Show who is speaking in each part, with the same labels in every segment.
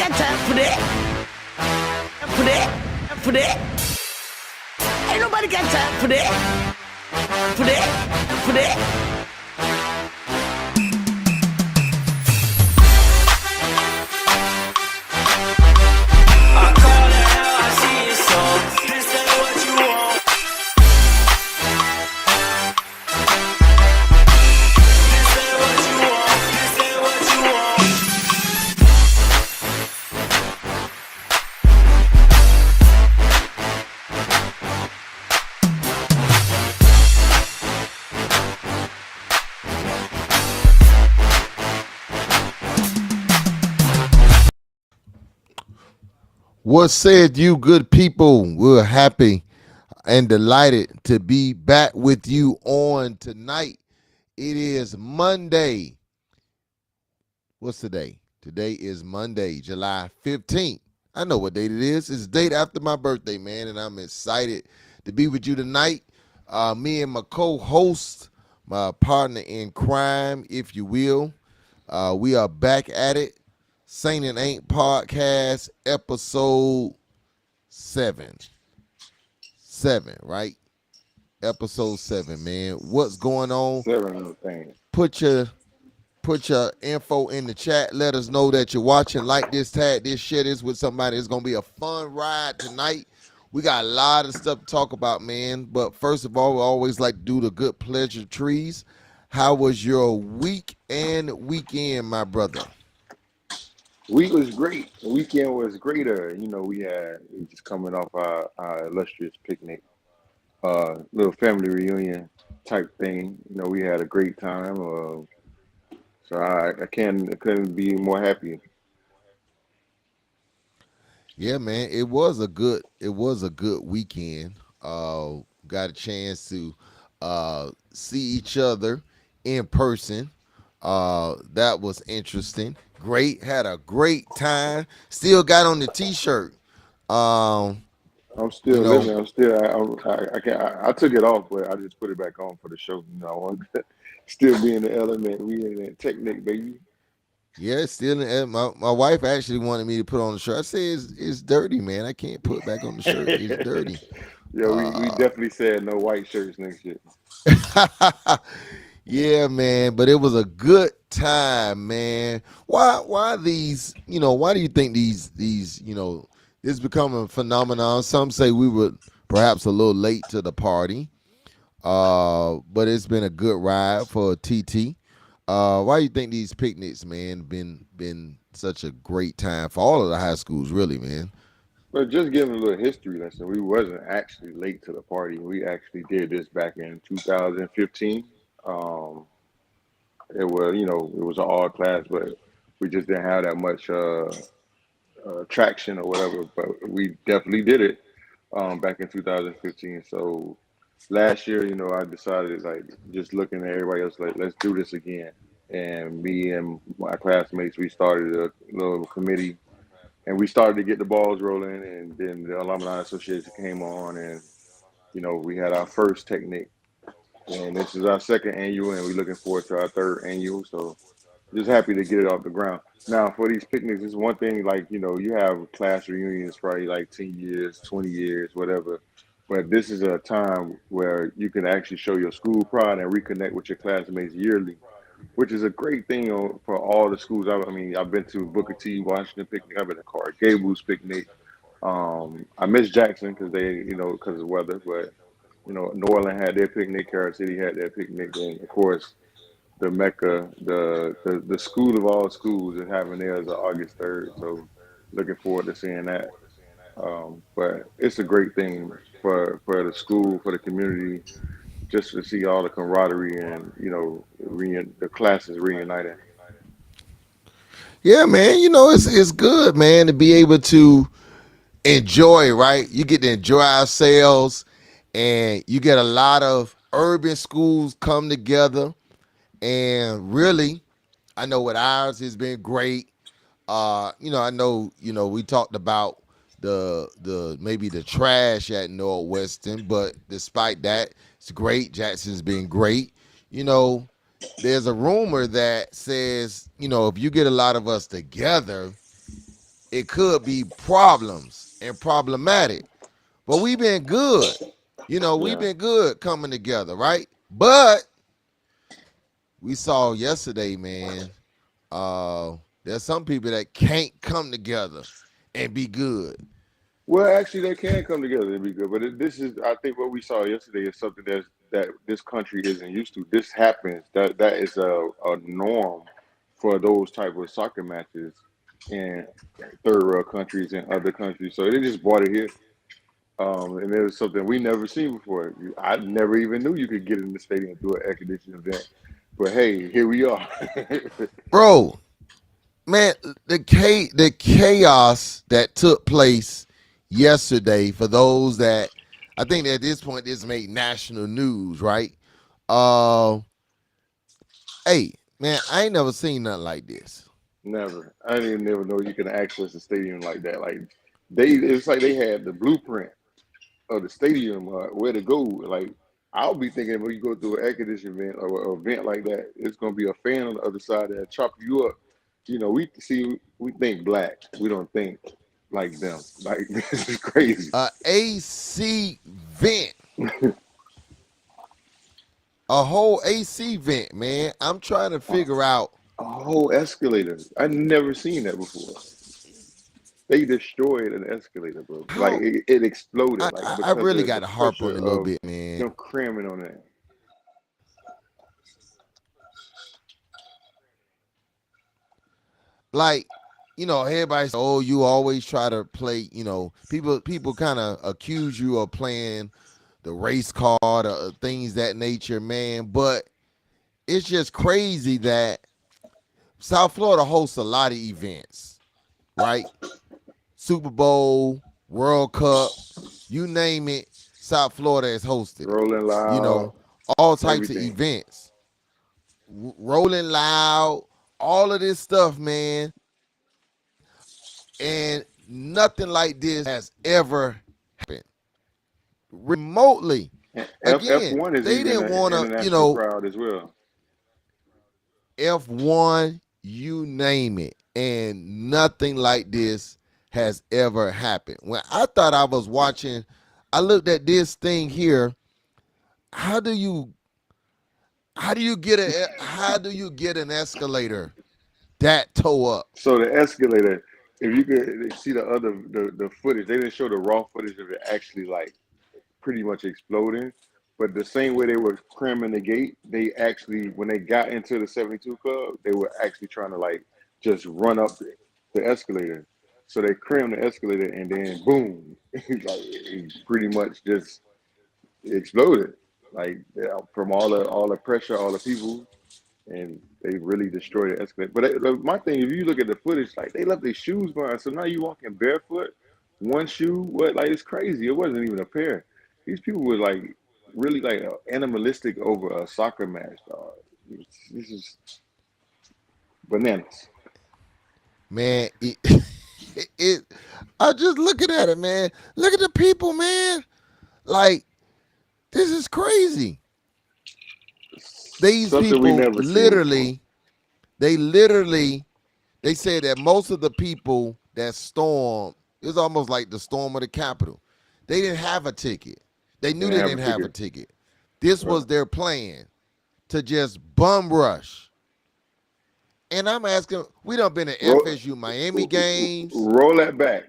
Speaker 1: got time for that. For that. For that. Ain't nobody got time for that. For that. For that.
Speaker 2: What said you, good people? We're happy and delighted to be back with you on tonight. It is Monday. What's today? Today is Monday, July 15th. I know what date it is. It's the date after my birthday, man, and I'm excited to be with you tonight. Me and my co-host, my partner in crime, if you will. We are back at it. Saint and Ain't Podcast, episode 7. 7, right? Episode 7, man. What's going on?
Speaker 3: 7 things.
Speaker 2: Put your info in the chat. Let us know that you're watching. Like this, tag this, share this with somebody. It's gonna be a fun ride tonight. We got a lot of stuff to talk about, man. But first of all, we always like to do the good pleasure trees. How was your week and weekend, my brother?
Speaker 3: Week was great. The weekend was greater. You know, we just coming off our illustrious picnic, little family reunion type thing. You know, we had a great time. So I couldn't be more happy.
Speaker 2: Yeah, man, it was a good weekend. Got a chance to see each other in person. That was interesting. Great, had a great time. Still got on the t-shirt.
Speaker 3: I'm still
Speaker 2: You know,
Speaker 3: living. I took it off, but I just put it back on for the show. You know, I want to still be in the element. We in that technique, baby.
Speaker 2: yeah, still my wife actually wanted me to put on the shirt. I said it's dirty, man. I can't put back on the shirt. It's dirty.
Speaker 3: Yeah, we definitely said no white shirts next year.
Speaker 2: Yeah, man, but it was a good time, man. Why these, why do you think it's becoming a phenomenon? Some say we were perhaps a little late to the party. But it's been a good ride for TT. Why do you think these picnics, man, been such a great time for all of the high schools, really, man?
Speaker 3: But just giving a little history lesson, we wasn't actually late to the party. We actually did this back in 2015. Um, it was an all class, but we just didn't have that much traction or whatever. But we definitely did it back in 2015. So last year, I decided like just looking at everybody else, like let's do this again. And me and my classmates, we started a little committee and we started to get the balls rolling, and then the alumni association came on, and we had our first technique, and this is our second annual, and we're looking forward to our third annual. So just happy to get it off the ground. Now for these picnics, it's one thing, like you have class reunions probably like 10 years, 20 years, whatever. But this is a time where you can actually show your school pride and reconnect with your classmates yearly, which is a great thing for all the schools. I mean, I've been to Booker T. Washington picnic. I've been to Coral Gables picnic. I miss Jackson because because of the weather. But New Orleans had their picnic. Carol City had their picnic, and of course, the Mecca, the school of all schools, is having theirs on August 3rd. So, looking forward to seeing that. But it's a great thing for the school, for the community, just to see all the camaraderie and the classes reuniting.
Speaker 2: Yeah, man, it's good, man, to be able to enjoy, right? You get to enjoy ourselves, and you get a lot of urban schools come together, and really, I know what ours has been great. I know, we talked about the maybe the trash at Northwestern, but despite that, it's great. Jackson's been great. You know, there's a rumor that says, if you get a lot of us together, it could be problems and problematic. But we've been good. We've
Speaker 3: Yeah.
Speaker 2: been good coming together, right? But we saw yesterday, man, there's some people that can't come together and be good.
Speaker 3: Well, actually, they can come together and be good. But this is, I think, what we saw yesterday is something that this country isn't used to. This happens. That is a norm for those type of soccer matches in third world countries and other countries. So they just brought it here. And it was something we never seen before. I never even knew you could get in the stadium and do an air conditioning event. But hey, here we are.
Speaker 2: Bro, man, the chaos that took place yesterday for those that I think that at this point this made national news, right? Uh hey, man, I ain't never seen nothing like this.
Speaker 3: Never. I didn't even never know you can access a stadium like that. Like it's like they had the blueprint of the stadium, where to go. Like I'll be thinking when you go to an air conditioning event or an event like that, it's gonna be a fan on the other side that chop you up. We think black. We don't think like them. Like this is crazy.
Speaker 2: AC vent, a whole AC vent, man. I'm trying to
Speaker 3: A
Speaker 2: figure out.
Speaker 3: whole escalator. I never seen that before. They destroyed an escalator, bro. Like
Speaker 2: How
Speaker 3: it exploded, like
Speaker 2: I
Speaker 3: because
Speaker 2: really
Speaker 3: of
Speaker 2: got
Speaker 3: the
Speaker 2: to harp on
Speaker 3: pressure
Speaker 2: it a little
Speaker 3: of
Speaker 2: bit, man.
Speaker 3: them cramming on that.
Speaker 2: Like, everybody say, "Oh, you always try to play." People kind of accuse you of playing the race card or things that nature, man. But it's just crazy that South Florida hosts a lot of events, right? Super Bowl, World Cup, you name it. South Florida has hosted it.
Speaker 3: Rolling
Speaker 2: You
Speaker 3: loud,
Speaker 2: know, all types of
Speaker 3: everything.
Speaker 2: events, Rolling Loud, all of this stuff, man. And nothing like this has ever happened remotely.
Speaker 3: F
Speaker 2: Again,
Speaker 3: one is
Speaker 2: they
Speaker 3: even
Speaker 2: didn't
Speaker 3: an
Speaker 2: want to,
Speaker 3: international crowd as well.
Speaker 2: F1, you name it. And nothing like this has ever happened. When I thought I was watching, I looked at this thing here. How do you how do you get an escalator that toe up?
Speaker 3: So the escalator, if you could see the footage, they didn't show the raw footage of it actually like pretty much exploding. But the same way they were cramming the gate, they actually when they got into the 72 club, they were actually trying to like just run up the escalator. So they crammed the escalator and then boom, like it pretty much just exploded. Like from all the pressure, all the people, and they really destroyed the escalator. But my thing, if you look at the footage, like they left their shoes behind, so now you walking barefoot, one shoe, what? Like it's crazy. It wasn't even a pair. These people were like really like animalistic over a soccer match, dog. This is bananas.
Speaker 2: Man, it I just looking at it, man. Look at the people, man. Like, this is crazy. These
Speaker 3: Something we
Speaker 2: people
Speaker 3: never seen before.
Speaker 2: literally, they said that most of the people that stormed, it was almost like the storm of the Capitol. They didn't have a ticket. They
Speaker 3: They
Speaker 2: knew
Speaker 3: didn't
Speaker 2: they
Speaker 3: have a
Speaker 2: didn't have a
Speaker 3: ticket.
Speaker 2: ticket. This
Speaker 3: Right.
Speaker 2: was their plan to just bum rush. And I'm asking, we done been at
Speaker 3: Roll,
Speaker 2: FSU Miami games.
Speaker 3: roll that back.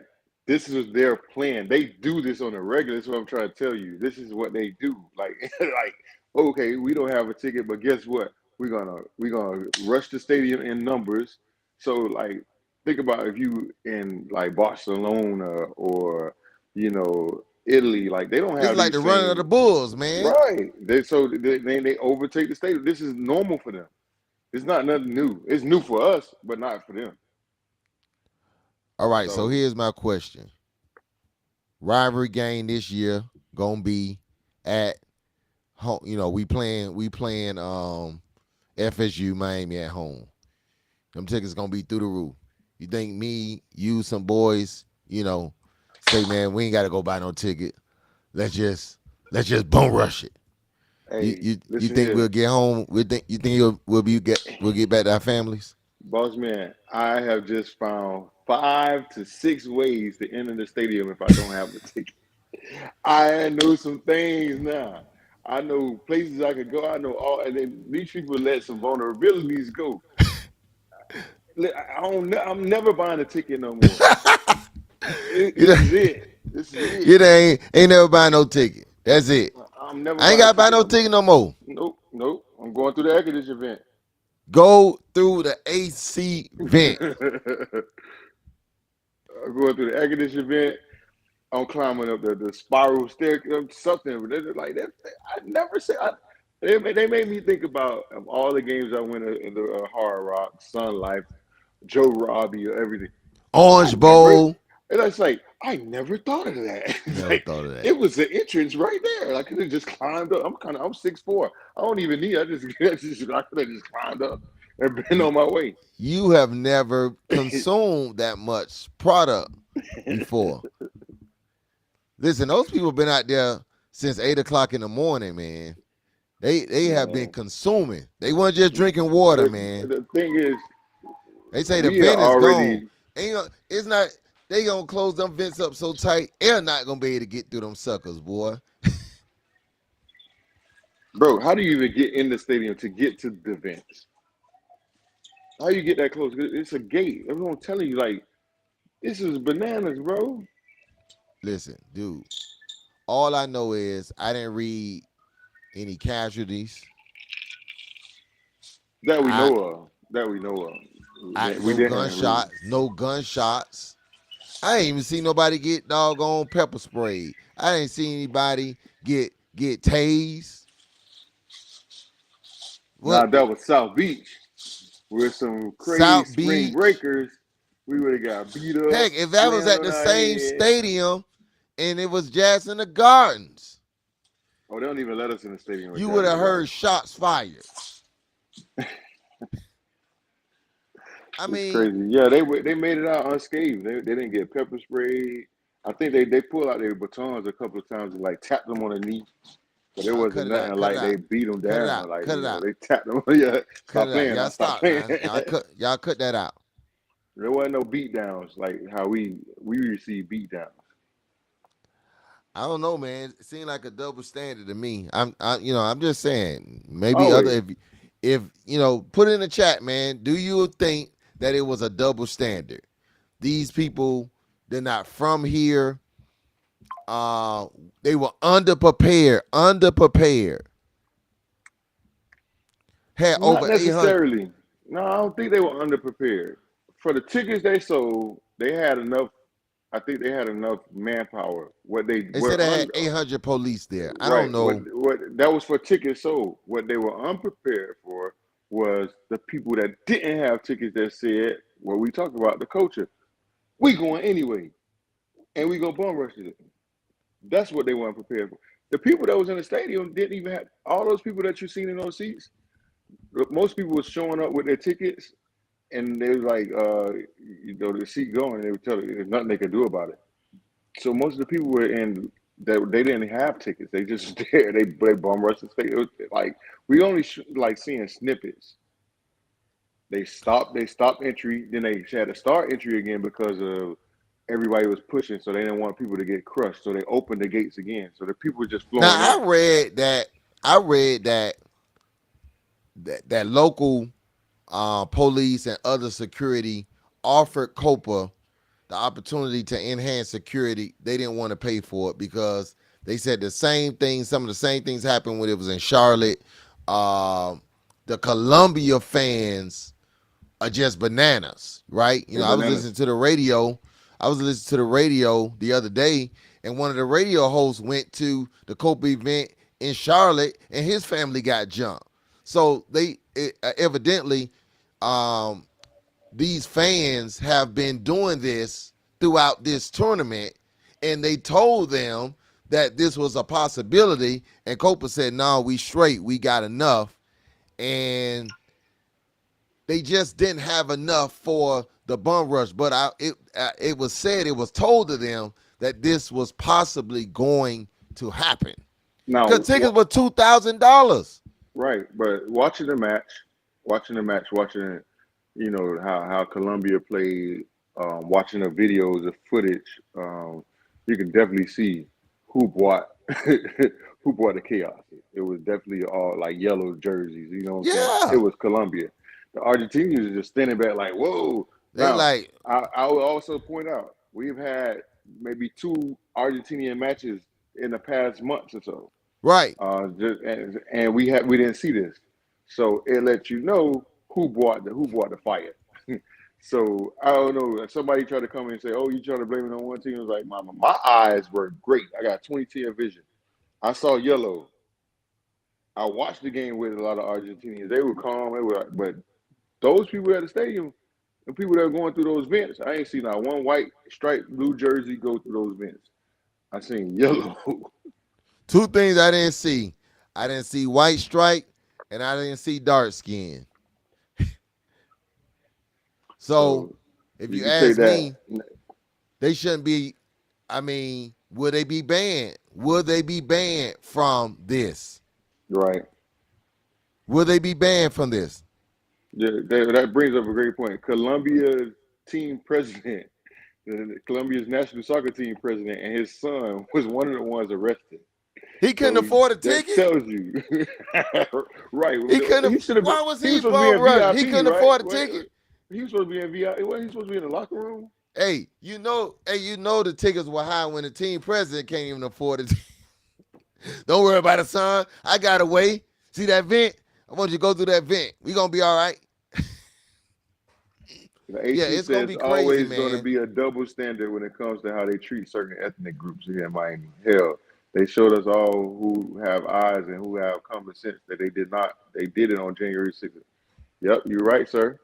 Speaker 3: This is their plan. They do this on a regular. That's what I'm trying to tell you. This is what they do. Like, like, okay, we don't have a ticket, but guess what? We're gonna rush the stadium in numbers. So, like, think about if you in like Barcelona or Italy. Like, they don't
Speaker 2: It's
Speaker 3: have
Speaker 2: like the
Speaker 3: these
Speaker 2: running of
Speaker 3: same
Speaker 2: the Bulls, man.
Speaker 3: right. They overtake the stadium. This is normal for them. It's not nothing new. It's new for us, but not for them.
Speaker 2: All right, so
Speaker 3: So
Speaker 2: here's my question. Rivalry game this year gonna be at home. We playing FSU Miami at home. Them tickets gonna be through the roof. You think me, you, some boys, say, man, we ain't gotta go buy no ticket. Let's just bum rush it. You
Speaker 3: hey,
Speaker 2: you you
Speaker 3: listen
Speaker 2: think
Speaker 3: here,
Speaker 2: we'll get home? You think we'll get back to our families?
Speaker 3: boss man. I have just found 5 to 6 ways to enter the stadium if I don't have a ticket. I know some things now. I know places I could go. I know all, and then these people let some vulnerabilities go. I'm never buying a ticket no more.
Speaker 2: You
Speaker 3: This
Speaker 2: know,
Speaker 3: is it. This is it.
Speaker 2: you ain't never buy no ticket. That's it.
Speaker 3: I'm never
Speaker 2: I ain't
Speaker 3: buying a
Speaker 2: gotta buy
Speaker 3: ticket
Speaker 2: no
Speaker 3: no more.
Speaker 2: ticket no more.
Speaker 3: Nope, nope. I'm going through the air conditioning vent.
Speaker 2: Go through the AC vent.
Speaker 3: I'm going through the air conditioning vent. I'm climbing up the spiral staircase, something like that. I never said. They made me think about all the games I went in the Hard Rock, Sun Life, Joe Robbie, or everything. I
Speaker 2: Orange
Speaker 3: never,
Speaker 2: Bowl.
Speaker 3: and it's like I never thought of that. It's
Speaker 2: Never
Speaker 3: like
Speaker 2: thought of that.
Speaker 3: it was the entrance right there. I could have just climbed up. I'm 6'4". I don't even need. I could have just climbed up and been on my way.
Speaker 2: You have never consumed that much product before. Listen, those people been out there since 8 o'clock in the morning, man. They have been
Speaker 3: Man,
Speaker 2: consuming. They weren't just drinking water, man.
Speaker 3: the thing is,
Speaker 2: They say the
Speaker 3: we are
Speaker 2: vent is gone.
Speaker 3: already.
Speaker 2: It's not. They gonna close them vents up so tight, air not gonna be able to get through them suckers, boy.
Speaker 3: Bro, how do you even get in the stadium to get to the events? How you get that close? It's a gate. Everyone telling you like this is bananas, bro.
Speaker 2: Listen, dude. All I know is I didn't read any casualties.
Speaker 3: That we
Speaker 2: I
Speaker 3: know of. That we know of. We
Speaker 2: no
Speaker 3: didn't read.
Speaker 2: gunshots. No gunshots. I ain't even see nobody get doggone pepper sprayed. I ain't see anybody get tased.
Speaker 3: Now
Speaker 2: What
Speaker 3: that was South Beach with some crazy
Speaker 2: South
Speaker 3: spring
Speaker 2: Beach?
Speaker 3: breakers. We would have got beat up,
Speaker 2: Heck, if that was
Speaker 3: slammed
Speaker 2: at
Speaker 3: on
Speaker 2: the
Speaker 3: our
Speaker 2: same
Speaker 3: head.
Speaker 2: stadium and it was Jazz in the Gardens,
Speaker 3: Oh, they don't even let us in the stadium with
Speaker 2: you
Speaker 3: Jazz
Speaker 2: would
Speaker 3: in
Speaker 2: have
Speaker 3: the Garden.
Speaker 2: heard shots fired. I
Speaker 3: It's
Speaker 2: mean,
Speaker 3: crazy. Yeah, they made it out unscathed. They didn't get pepper sprayed. I think they pulled out their batons a couple of times and like tapped them on the knee. But it
Speaker 2: cut
Speaker 3: wasn't
Speaker 2: it out,
Speaker 3: nothing
Speaker 2: cut it
Speaker 3: like they
Speaker 2: out,
Speaker 3: beat them
Speaker 2: cut it
Speaker 3: down.
Speaker 2: out,
Speaker 3: Like,
Speaker 2: cut it out,
Speaker 3: they tapped them. Yeah,
Speaker 2: cut
Speaker 3: stop
Speaker 2: it out.
Speaker 3: playing.
Speaker 2: Y'all
Speaker 3: I stop
Speaker 2: stop
Speaker 3: playing.
Speaker 2: now. Y'all cut that out.
Speaker 3: There wasn't no beat downs like how we receive beat downs.
Speaker 2: I don't know, man. It seemed like a double standard to me. I'm just saying. Maybe other,
Speaker 3: Always.
Speaker 2: if put in the chat, man. Do you think that it was a double standard? These people, they're not from here. They were underprepared. Had
Speaker 3: Not
Speaker 2: over 800.
Speaker 3: necessarily. No, I don't think they were underprepared. For the tickets they sold, they had enough. I think they had enough manpower. What they
Speaker 2: They said
Speaker 3: were
Speaker 2: they had 800 police there. I don't
Speaker 3: right.
Speaker 2: know.
Speaker 3: What that was for tickets sold. What they were unprepared for was the people that didn't have tickets that said what we talked about the culture. We going anyway, and we go bum rush it. That's what they weren't prepared for. The people that was in the stadium didn't even have all those people that you seen in those seats. Most people was showing up with their tickets, and they was like, the seat going, and they would tell you there's nothing they could do about it. So most of the people were in that they didn't have tickets. They just there. They bum rushed the stadium. It was like we only like seeing snippets. They stopped entry. Then they had to start entry again because of everybody was pushing, so they didn't want people to get crushed. So they opened the gates again. So the people were just
Speaker 2: Now
Speaker 3: flowing in.
Speaker 2: I read that local police and other security offered Copa the opportunity to enhance security. They didn't want to pay for it because they said the same thing. Some of the same things happened when it was in Charlotte. The Columbia fans are just bananas, right?
Speaker 3: They
Speaker 2: I was
Speaker 3: bananas.
Speaker 2: listening to the radio. I was listening to the radio the other day, and one of the radio hosts went to the Copa event in Charlotte, and his family got jumped. So evidently, um, these fans have been doing this throughout this tournament, and they told them that this was a possibility, and Copa said, "No, we straight. We got enough," and they just didn't have enough for the bum rush. But it was said, it was told to them that this was possibly going to happen
Speaker 3: Now,
Speaker 2: because tickets were $2,000.
Speaker 3: right, but watching the match, watching how Columbia played watching the videos, the footage, you can definitely see who brought who brought the chaos. It was definitely all like yellow jerseys. You know what I'm saying? It
Speaker 2: Yeah.
Speaker 3: was Colombia. The Argentinians are just standing back like, whoa.
Speaker 2: They
Speaker 3: Now,
Speaker 2: like,
Speaker 3: I will also point out we've had maybe two Argentinian matches in the past months or so.
Speaker 2: right.
Speaker 3: And we didn't see this, so it lets you know who brought the fire. So I don't know. Somebody tried to come in and say, "Oh, you trying to blame it on one team?" I was like, "Mama, my eyes were great. I got 20/10 vision. I saw yellow. I watched the game with a lot of Argentinians. They were calm. They were, but those people at the stadium, the people that were going through those vents, I ain't seen not one white striped blue jersey go through those vents. I seen yellow.
Speaker 2: Two things I didn't see. I didn't see white stripe, and I didn't see dark skin. So,
Speaker 3: So
Speaker 2: if
Speaker 3: you
Speaker 2: you
Speaker 3: can say
Speaker 2: ask
Speaker 3: that,
Speaker 2: me, they shouldn't be. I mean, will they be banned? Will they be banned from this?
Speaker 3: right?
Speaker 2: Will they be banned from this?
Speaker 3: Yeah, that brings up a great point. Colombia's team president, Colombia's national soccer team president, and his son was one of the ones arrested.
Speaker 2: He couldn't
Speaker 3: So
Speaker 2: afford a
Speaker 3: that
Speaker 2: ticket.
Speaker 3: tells you, right?
Speaker 2: He couldn't.
Speaker 3: He should have been.
Speaker 2: Why was
Speaker 3: He was
Speaker 2: he
Speaker 3: supposed to be
Speaker 2: bum
Speaker 3: in
Speaker 2: rush? He
Speaker 3: VIP,
Speaker 2: couldn't
Speaker 3: right?
Speaker 2: afford a ticket.
Speaker 3: He was supposed to be in VIP. Wasn't he supposed to be in the locker room?
Speaker 2: Hey, the tickets were high when the team president can't even afford it. Don't worry about it, son. I got a way. See that vent? I want you to go through that vent. We gonna be all right.
Speaker 3: The
Speaker 2: Yeah,
Speaker 3: AC
Speaker 2: it's gonna
Speaker 3: says
Speaker 2: be crazy,
Speaker 3: always going to
Speaker 2: man.
Speaker 3: be a double standard when it comes to how they treat certain ethnic groups here in Miami. Hell, they showed us all who have eyes and who have common sense that they did not. They did it on January 6th. Yep, you're right, sir.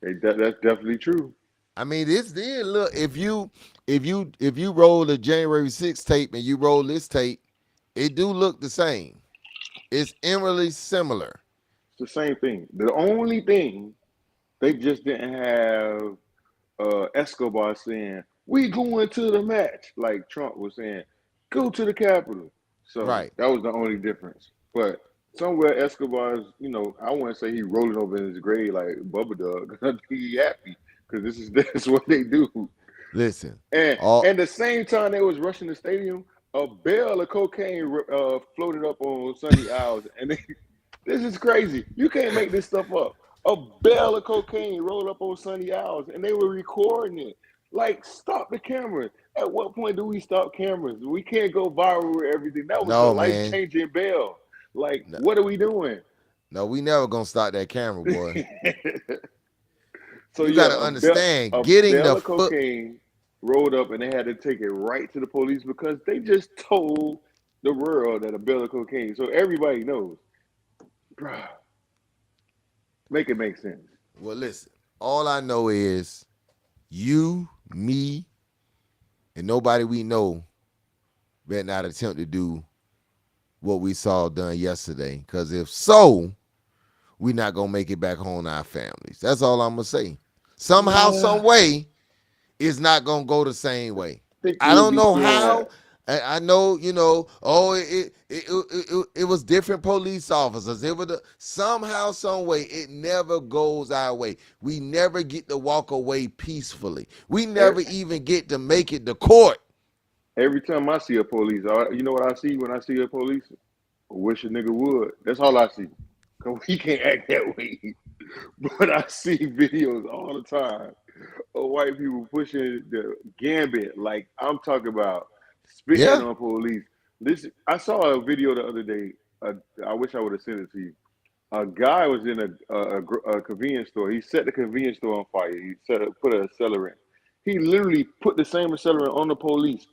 Speaker 3: That's definitely true.
Speaker 2: I mean, this did look. If you roll the January 6th tape and you roll this tape, it do look the same. It's eerily similar.
Speaker 3: It's the same thing. The only thing they just didn't have Escobar saying, "We going to the match," like Trump was saying, "Go to the Capitol." So
Speaker 2: Right.
Speaker 3: that was the only difference. But somewhere Escobar's, I wouldn't say he rolling over in his grave like Bubba Doug. I think he happy because this is what they do.
Speaker 2: Listen.
Speaker 3: And
Speaker 2: All
Speaker 3: at the same time they was rushing the stadium, a bale of cocaine floated up on Sunny Isles, and this is crazy. You can't make this stuff up. A bale of cocaine rolled up on Sunny Isles, and they were recording it. Like, stop the camera. At what point do we stop cameras? We can't go viral with everything. That was a
Speaker 2: no,
Speaker 3: life
Speaker 2: man.
Speaker 3: changing bale. Like,
Speaker 2: No,
Speaker 3: what are we doing?
Speaker 2: no, we never gonna stop that camera, boy.
Speaker 3: So
Speaker 2: You
Speaker 3: yeah,
Speaker 2: gotta
Speaker 3: a
Speaker 2: understand, getting
Speaker 3: bale
Speaker 2: the
Speaker 3: of
Speaker 2: foot.
Speaker 3: cocaine rolled up, and they had to take it right to the police because they just told the world that a bale of cocaine. So everybody knows. Bruh, make it make sense.
Speaker 2: Well, listen. All I know is you, me, and nobody we know better not attempt to do what we saw done yesterday. Because if so, we not gonna make it back home to our families. That's all I'm gonna say. Somehow, some
Speaker 3: Yeah,
Speaker 2: way, it's not gonna go the same way.
Speaker 3: I think
Speaker 2: I
Speaker 3: we'll
Speaker 2: don't
Speaker 3: be
Speaker 2: know
Speaker 3: seeing
Speaker 2: how.
Speaker 3: that.
Speaker 2: I know, oh, it was different police officers. It was somehow, some way, it never goes our way. We never get to walk away peacefully. We never even get to make it to court.
Speaker 3: Every time I see a police, you know what I see when I see a police? I wish a nigga would. That's all I see. Cause he can't act that way. But I see videos all the time of white people pushing the gambit. Like I'm talking about spitting
Speaker 2: Yeah.
Speaker 3: on police. This I saw a video the other day. I wish I would have sent it to you. A guy was in a convenience store. He set the convenience store on fire. He put an accelerant. He literally put the same accelerant on the police.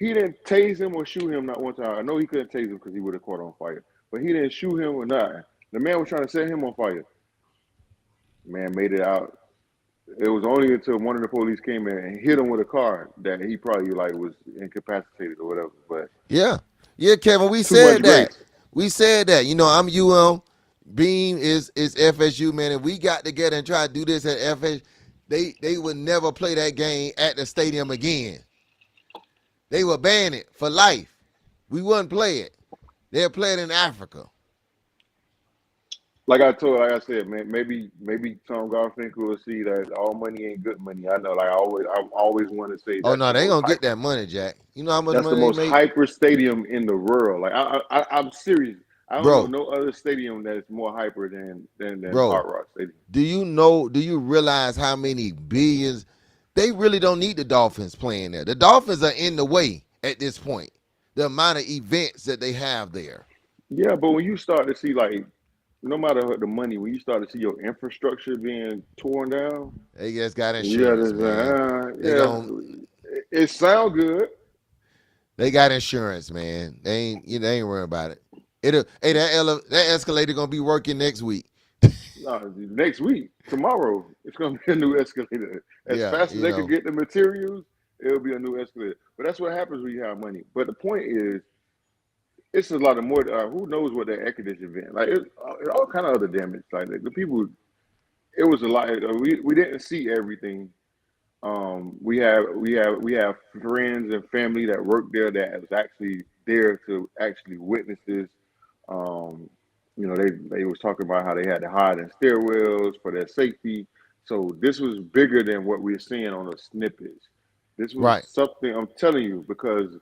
Speaker 3: He didn't tase him or shoot him not one time. I know he couldn't tase him because he would have caught on fire. But he didn't shoot him or nothing. The man was trying to set him on fire. Man made it out. It was only until one of the police came in and hit him with a car that he probably like was incapacitated or whatever. But
Speaker 2: Yeah. Yeah, Kevin, we
Speaker 3: too much
Speaker 2: said that.
Speaker 3: grace.
Speaker 2: We said that. I'm UM. Beam is FSU, man. And we got together and tried to do this at FSU. They would never play that game at the stadium again. They would ban it for life. We wouldn't play it. They'll play it in Africa.
Speaker 3: like I said, man, maybe Tom Garfinkel will see that all money ain't good money. I know, like I always want to say
Speaker 2: Oh
Speaker 3: that's
Speaker 2: no,
Speaker 3: the
Speaker 2: they ain't
Speaker 3: most
Speaker 2: gonna get
Speaker 3: hyper,
Speaker 2: that money, Jack. You know how much
Speaker 3: that's the
Speaker 2: money they
Speaker 3: most
Speaker 2: make,
Speaker 3: hyper stadium in the world. Like I'm serious. I don't know
Speaker 2: bro.
Speaker 3: no other stadium that's more hyper than
Speaker 2: Bro,
Speaker 3: Hard Rock Stadium.
Speaker 2: do you know? Do you realize how many billions? They really don't need the Dolphins playing there. The Dolphins are in the way at this point. The amount of events that they have there.
Speaker 3: Yeah, but when you start to see like no matter the money, when you start to see your infrastructure being torn down,
Speaker 2: They just got
Speaker 3: you got
Speaker 2: insurance,
Speaker 3: to
Speaker 2: man.
Speaker 3: say,
Speaker 2: They gon'
Speaker 3: it sound good.
Speaker 2: they got insurance, man. They ain't worrying about it. It'll hey that escalator gonna be working next week.
Speaker 3: Next week, tomorrow, it's going to be a new escalator. As
Speaker 2: Yeah,
Speaker 3: fast as
Speaker 2: you
Speaker 3: they could
Speaker 2: know.
Speaker 3: get the materials, it'll be a new escalator. But that's what happens when you have money. But the point is, it's a lot of more. Who knows what that air conditioning vent like? All kind of other damage. Like the people, it was a lot. We didn't see everything. We have friends and family that work there that was actually there to actually witness this. Um, they was talking about how they had to hide in stairwells for their safety. So this was bigger than what we're seeing on the snippets. This was
Speaker 2: Right.
Speaker 3: something I'm telling you because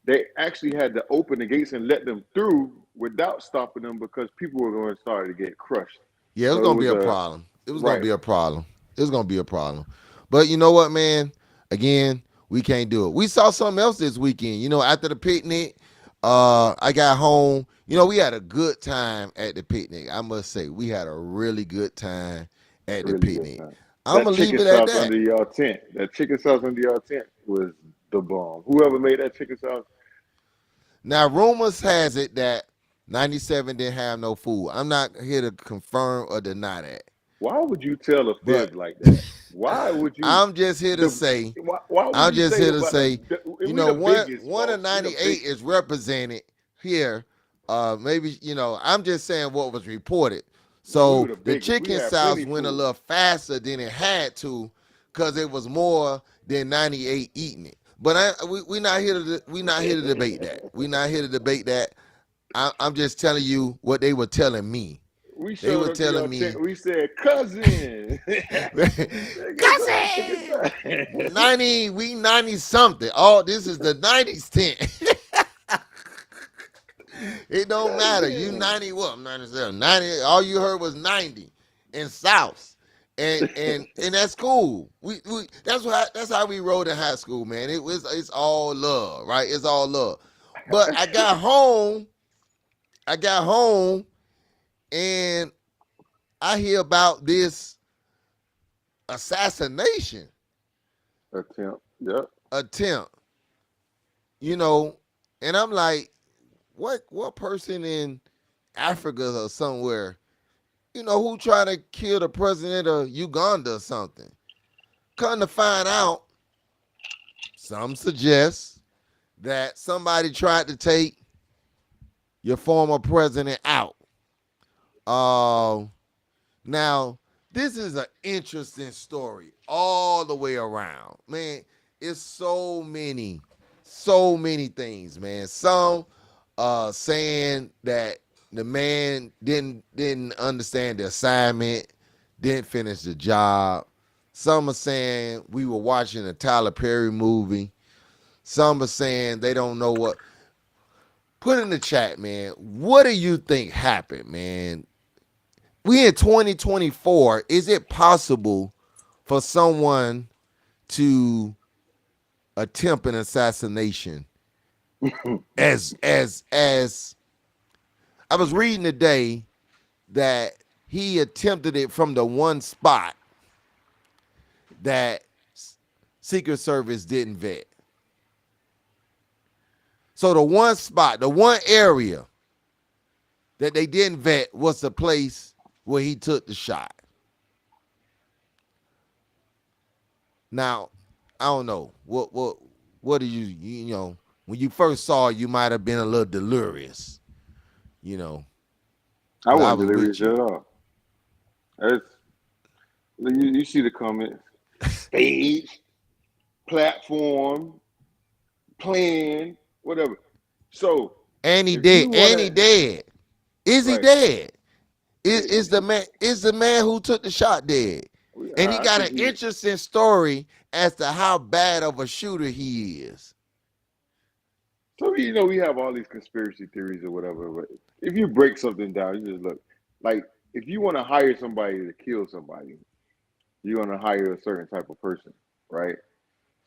Speaker 3: they actually had to open the gates and let them through without stopping them because people were going to start to get crushed.
Speaker 2: Yeah, it was
Speaker 3: So it
Speaker 2: gonna be
Speaker 3: was
Speaker 2: a
Speaker 3: a
Speaker 2: problem. It was gonna
Speaker 3: right.
Speaker 2: be a problem. It was gonna be a problem. But you know what, man? Again, we can't do it. We saw something else this weekend. You know, after the picnic, I got home. You know, we had a good time at the picnic. I must say, we had a really good time at the
Speaker 3: Really good
Speaker 2: picnic.
Speaker 3: time.
Speaker 2: I'm
Speaker 3: That
Speaker 2: gonna leave
Speaker 3: chicken
Speaker 2: it at
Speaker 3: sauce
Speaker 2: that.
Speaker 3: under y'all tent. That chicken sauce under y'all tent was the bomb. Whoever made that chicken sauce,
Speaker 2: Now, rumors has it that 97 didn't have no food. I'm not here to confirm or deny that.
Speaker 3: why would you tell a
Speaker 2: But
Speaker 3: fib like that? Why would you
Speaker 2: I'm just here to
Speaker 3: the
Speaker 2: say,
Speaker 3: why would
Speaker 2: I'm
Speaker 3: you
Speaker 2: just
Speaker 3: say
Speaker 2: here to
Speaker 3: about
Speaker 2: say,
Speaker 3: and we the biggest
Speaker 2: one
Speaker 3: boss.
Speaker 2: of
Speaker 3: We the
Speaker 2: 98
Speaker 3: biggest.
Speaker 2: is represented here. Maybe I'm just saying what was reported.
Speaker 3: No, we were
Speaker 2: So
Speaker 3: the
Speaker 2: the
Speaker 3: biggest. We
Speaker 2: chicken
Speaker 3: had
Speaker 2: sauce
Speaker 3: plenty
Speaker 2: went a
Speaker 3: food.
Speaker 2: little faster than it had to, because it was more than 98 eating it. But we not here to debate that. We not here to debate that. I'm just telling you what they were telling me.
Speaker 3: We
Speaker 2: They
Speaker 3: showed
Speaker 2: were
Speaker 3: up to
Speaker 2: telling
Speaker 3: your tent.
Speaker 2: me,
Speaker 3: We said, "Cousin, chicken sauce, chicken
Speaker 2: cousin,
Speaker 3: sauce."
Speaker 2: 90, we 90 something. Oh, this is the 90s tent. It don't matter. You
Speaker 3: Cousin.
Speaker 2: 90 what? 97. 90. All you heard was 90 in South. And that's cool. We that's how we rode in high school, man. It's all love, right? It's all love. But I got home and I hear about this assassination
Speaker 3: Attempt. Yep.
Speaker 2: attempt, you know, and I'm like, what person in Africa or somewhere, who tried to kill the president of Uganda or something? Come to find out, some suggest that somebody tried to take your former president out. Uh, Now, this is an interesting story all the way around. Man, it's so many things, man. Some saying that the man didn't understand the assignment, didn't finish the job. Some are saying we were watching a Tyler Perry movie. Some are saying they don't know what. Put in the chat, man. What do you think happened, man? We in 2024. Is it possible for someone to attempt an assassination? As I was reading today that he attempted it from the one spot that Secret Service didn't vet. So the one spot, the one area that they didn't vet was the place where he took the shot. Now, I don't know. What do when you first saw it, you might have been a little delirious, you know,
Speaker 3: I
Speaker 2: but I
Speaker 3: wasn't
Speaker 2: was with
Speaker 3: delirious
Speaker 2: you.
Speaker 3: at all. That's, you see the comments. Stage, platform, plan, whatever. So
Speaker 2: And he
Speaker 3: if you
Speaker 2: dead.
Speaker 3: want
Speaker 2: And he
Speaker 3: to,
Speaker 2: dead. Is he
Speaker 3: right?
Speaker 2: dead? Is the man who took the shot dead, and he
Speaker 3: I
Speaker 2: got an
Speaker 3: think he.
Speaker 2: interesting story as to how bad of a shooter he is.
Speaker 3: So we have all these conspiracy theories or whatever. But if you break something down, you just look like if you want to hire somebody to kill somebody, you're gonna hire a certain type of person, right?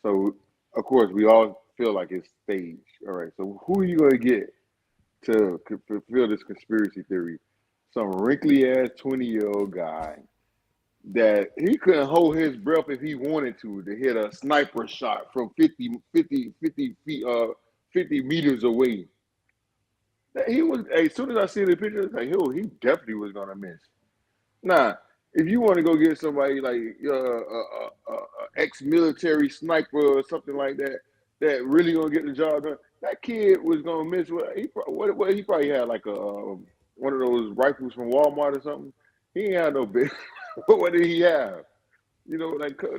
Speaker 3: So of course we all feel like it's staged. All right. So who are you gonna get to fulfill this conspiracy theory? Some wrinkly ass 20-year-old guy that he couldn't hold his breath if he wanted to hit a sniper shot from 50 feet 50 meters away. He was as soon as I see the picture, like, he definitely was gonna miss. Nah, if you want to go get somebody like ex-military sniper or something like that, that really gonna get the job done, that kid was gonna miss. What he probably had like a one of those rifles from Walmart or something. He ain't had no big. What did he have?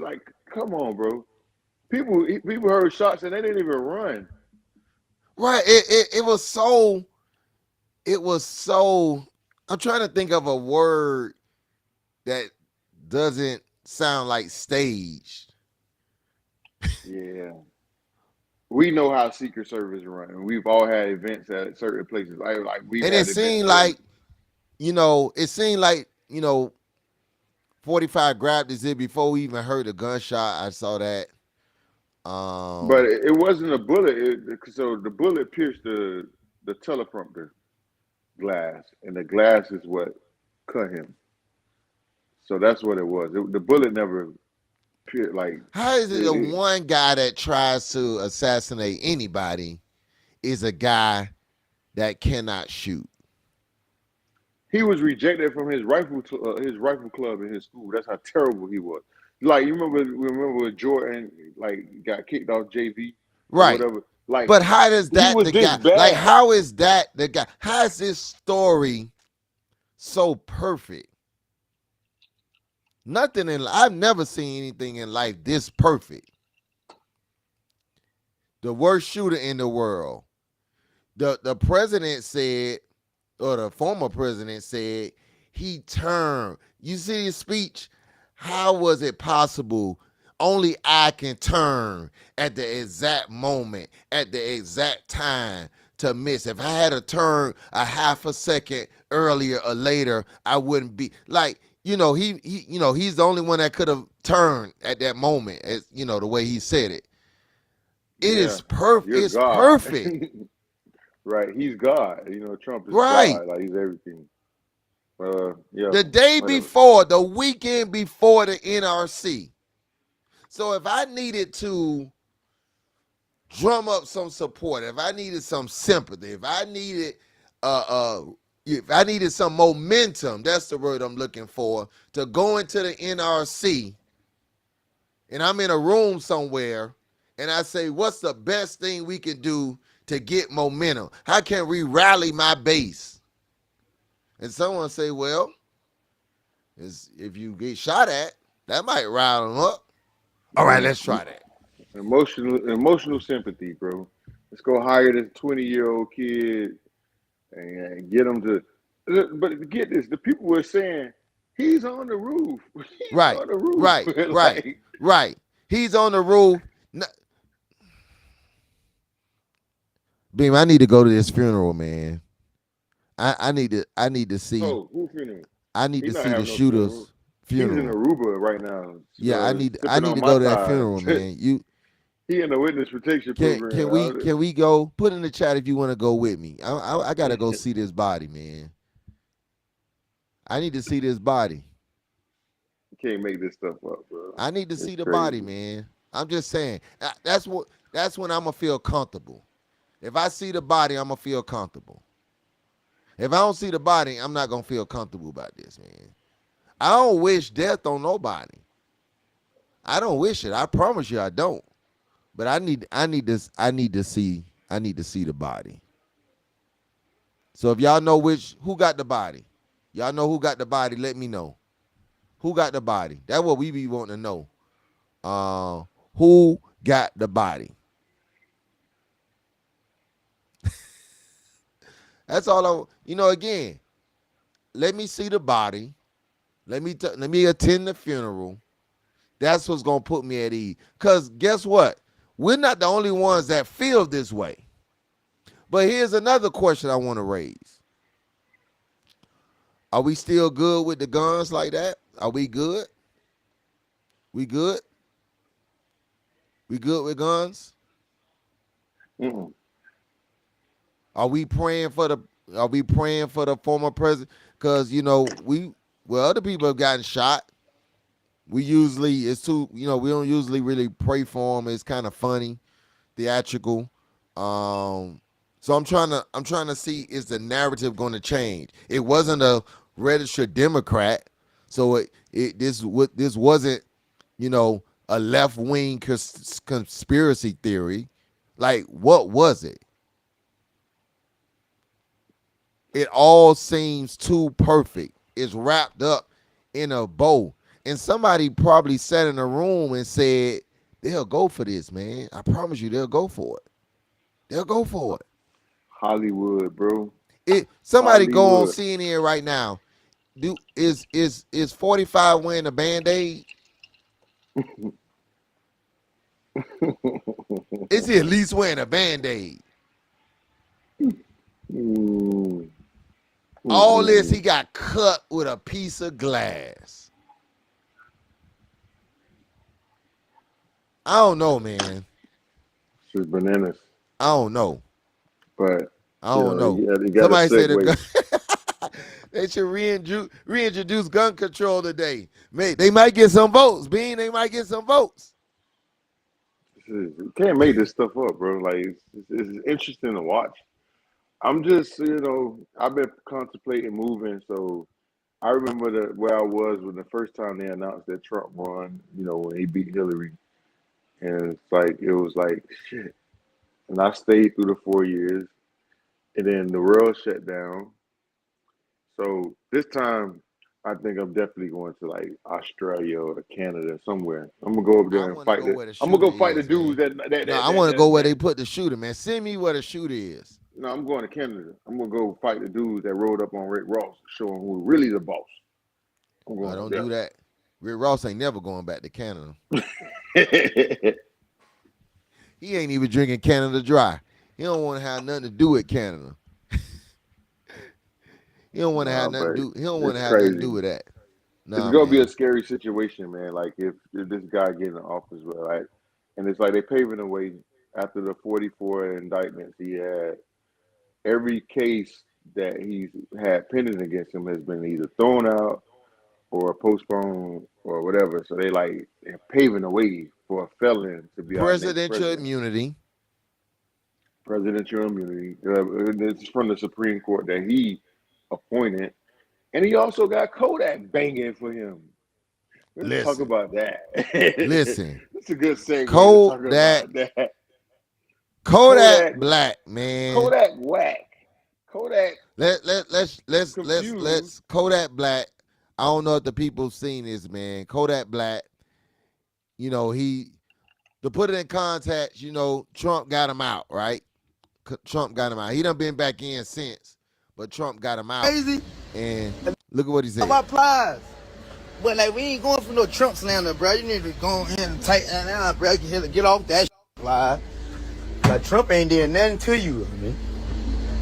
Speaker 3: Like come on, bro. People heard shots and they didn't even run.
Speaker 2: Right. It was so. I'm trying to think of a word that doesn't sound like staged.
Speaker 3: Yeah, we know how Secret Service run, and we've all had events at certain places. Like we've
Speaker 2: And it
Speaker 3: had events
Speaker 2: seemed
Speaker 3: where
Speaker 2: like, it seemed like 45 grabbed his ear before we even heard the gunshot. I saw that.
Speaker 3: but
Speaker 2: Um,
Speaker 3: it wasn't a bullet. So the bullet pierced the teleprompter glass, and the glass is what cut him. So that's what it was. The bullet never pierced. Like
Speaker 2: how is it the
Speaker 3: it,
Speaker 2: one guy that tries to assassinate anybody is a guy that cannot shoot?
Speaker 3: he was rejected from his rifle club in his school. That's how terrible he was. Like you remember when Jordan like got kicked off JV or
Speaker 2: Right.
Speaker 3: whatever. Like
Speaker 2: But how does
Speaker 3: he
Speaker 2: that
Speaker 3: was
Speaker 2: the
Speaker 3: this
Speaker 2: guy, like,
Speaker 3: bad.
Speaker 2: how is that the guy? How is this story so perfect? Nothing I've never seen anything in life this perfect. The worst shooter in the world. The president said, or the former president said, he turned. You see his speech? How was it possible? Only I can turn at the exact moment, at the exact time to miss. If I had to turn a half a second earlier or later, I wouldn't be like, he's the only one that could have turned at that moment, as the way he said it. It
Speaker 3: Yeah,
Speaker 2: is perfect.
Speaker 3: you're
Speaker 2: It's
Speaker 3: God.
Speaker 2: perfect.
Speaker 3: Right, he's God. Trump is
Speaker 2: Right.
Speaker 3: God. Like he's everything. Yeah,
Speaker 2: The day
Speaker 3: whatever.
Speaker 2: before, the weekend before the NRC. So if I needed to drum up some support, if I needed some sympathy, if I needed some momentum, that's the word I'm looking for, to go into the NRC, and I'm in a room somewhere, and I say, what's the best thing we can do to get momentum? How can we rally my base? And someone say, well, if you get shot at, that might rile them up. All right,
Speaker 3: Yeah,
Speaker 2: let's try that.
Speaker 3: emotional sympathy, bro. Let's go hire this 20-year-old kid and get him to. But get this: the people were saying he's on the roof. He's
Speaker 2: Right,
Speaker 3: on the roof.
Speaker 2: right, right,
Speaker 3: Like,
Speaker 2: right. He's on the roof. Beam, I need to go to this funeral, man. I need to see
Speaker 3: oh, who funeral?
Speaker 2: I need
Speaker 3: He's
Speaker 2: to
Speaker 3: not
Speaker 2: see the
Speaker 3: having no funeral.
Speaker 2: shooter's
Speaker 3: He's in
Speaker 2: funeral.
Speaker 3: Aruba right now,
Speaker 2: Yeah, I
Speaker 3: sipping
Speaker 2: need
Speaker 3: on
Speaker 2: to
Speaker 3: my
Speaker 2: go to that
Speaker 3: time.
Speaker 2: funeral, man. You
Speaker 3: He in the witness protection
Speaker 2: can we
Speaker 3: program.
Speaker 2: can we go? Put in the chat if you want to go with me. I gotta go see this body, man. I need to see this body.
Speaker 3: You can't make this stuff up, bro.
Speaker 2: I need to
Speaker 3: It's
Speaker 2: see the body,
Speaker 3: crazy.
Speaker 2: man. I'm just saying. That's when I'm gonna feel comfortable. If I see the body, I'm gonna feel comfortable. If I don't see the body, I'm not gonna feel comfortable about this, man. I don't wish death on nobody. I don't wish it. I promise you, I don't. But I need to see the body. So if y'all know who got the body, y'all know who got the body. Let me know who got the body. That's what we be wanting to know. Uh, who got the body? That's all. Again, let me see the body. Let me attend the funeral. That's what's gonna put me at ease. Cause guess what? We're not the only ones that feel this way. But here's another question I want to raise. Are we still good with the guns like that? Are we good? We good? We good with guns?
Speaker 3: Mm-mm.
Speaker 2: Are we praying for the former president? Because other people have gotten shot. We don't usually really pray for them. It's kind of funny, theatrical. So I'm trying to see, is the narrative going to change? It wasn't a registered Democrat, so this wasn't a left wing conspiracy theory. Like, what was it? It all seems too perfect. It's wrapped up in a bow. And somebody probably sat in a room and said, they'll go for this, man. I promise you, they'll go for it. They'll go for it.
Speaker 3: Hollywood, bro.
Speaker 2: Somebody go on
Speaker 3: Hollywood.
Speaker 2: CNN right now. Is 45 wearing a Band-Aid? Is he at least wearing a Band-Aid?
Speaker 3: Mm.
Speaker 2: All this, he got cut with a piece of glass. I don't know, man.
Speaker 3: It's bananas.
Speaker 2: I don't know.
Speaker 3: But
Speaker 2: I don't know.
Speaker 3: you got
Speaker 2: Somebody said
Speaker 3: segue.
Speaker 2: they should reintroduce gun control today. They might get some votes. Bean, they might get some votes.
Speaker 3: You can't make this stuff up, bro. Like, it's interesting to watch. I'm just, I've been contemplating moving. So I remember where I was when the first time they announced that Trump won, when he beat Hillary. And it was like, shit. And I stayed through the 4 years. And then the world shut down. So this time, I think I'm definitely going to like Australia or Canada somewhere. I'm gonna go over there and fight. I'm gonna go fight the dudes that.
Speaker 2: No, I want to go where they put the shooter, man. Send me where the shooter is.
Speaker 3: No, I'm going to Canada. I'm gonna go fight the dudes that rode up on Rick Ross, showing who really the boss.
Speaker 2: I don't do that. Rick Ross ain't never going back to Canada. He ain't even drinking Canada Dry. He don't want to have nothing to do with Canada. He don't want to have nothing to do. He don't want to have nothing to do with that.
Speaker 3: It's gonna be a scary situation, man. Like if this guy get in the office, right? And it's like they paving the way after the 44 indictments he had. Every case that he's had pending against him has been either thrown out or postponed or whatever. So they're paving the way for a felon to be
Speaker 2: presidential immunity.
Speaker 3: Presidential immunity. It's from the Supreme Court that he appointed, and he also got Kodak banging for him. Let's talk about that.
Speaker 2: Listen,
Speaker 3: it's a good segue.
Speaker 2: Kodak black, man.
Speaker 3: Kodak whack. Kodak.
Speaker 2: Let's Kodak black. I don't know if the people seen this, man. Kodak black. To put it in context, Trump got him out, right? Trump got him out. He done been back in since, but Trump got him out.
Speaker 1: Crazy.
Speaker 2: And look at what he said.
Speaker 1: About plies. But we ain't going for no Trump slander, bro. You need to go ahead and tighten that out, bro. Get off that lie. Like Trump ain't did nothing to you. I mean,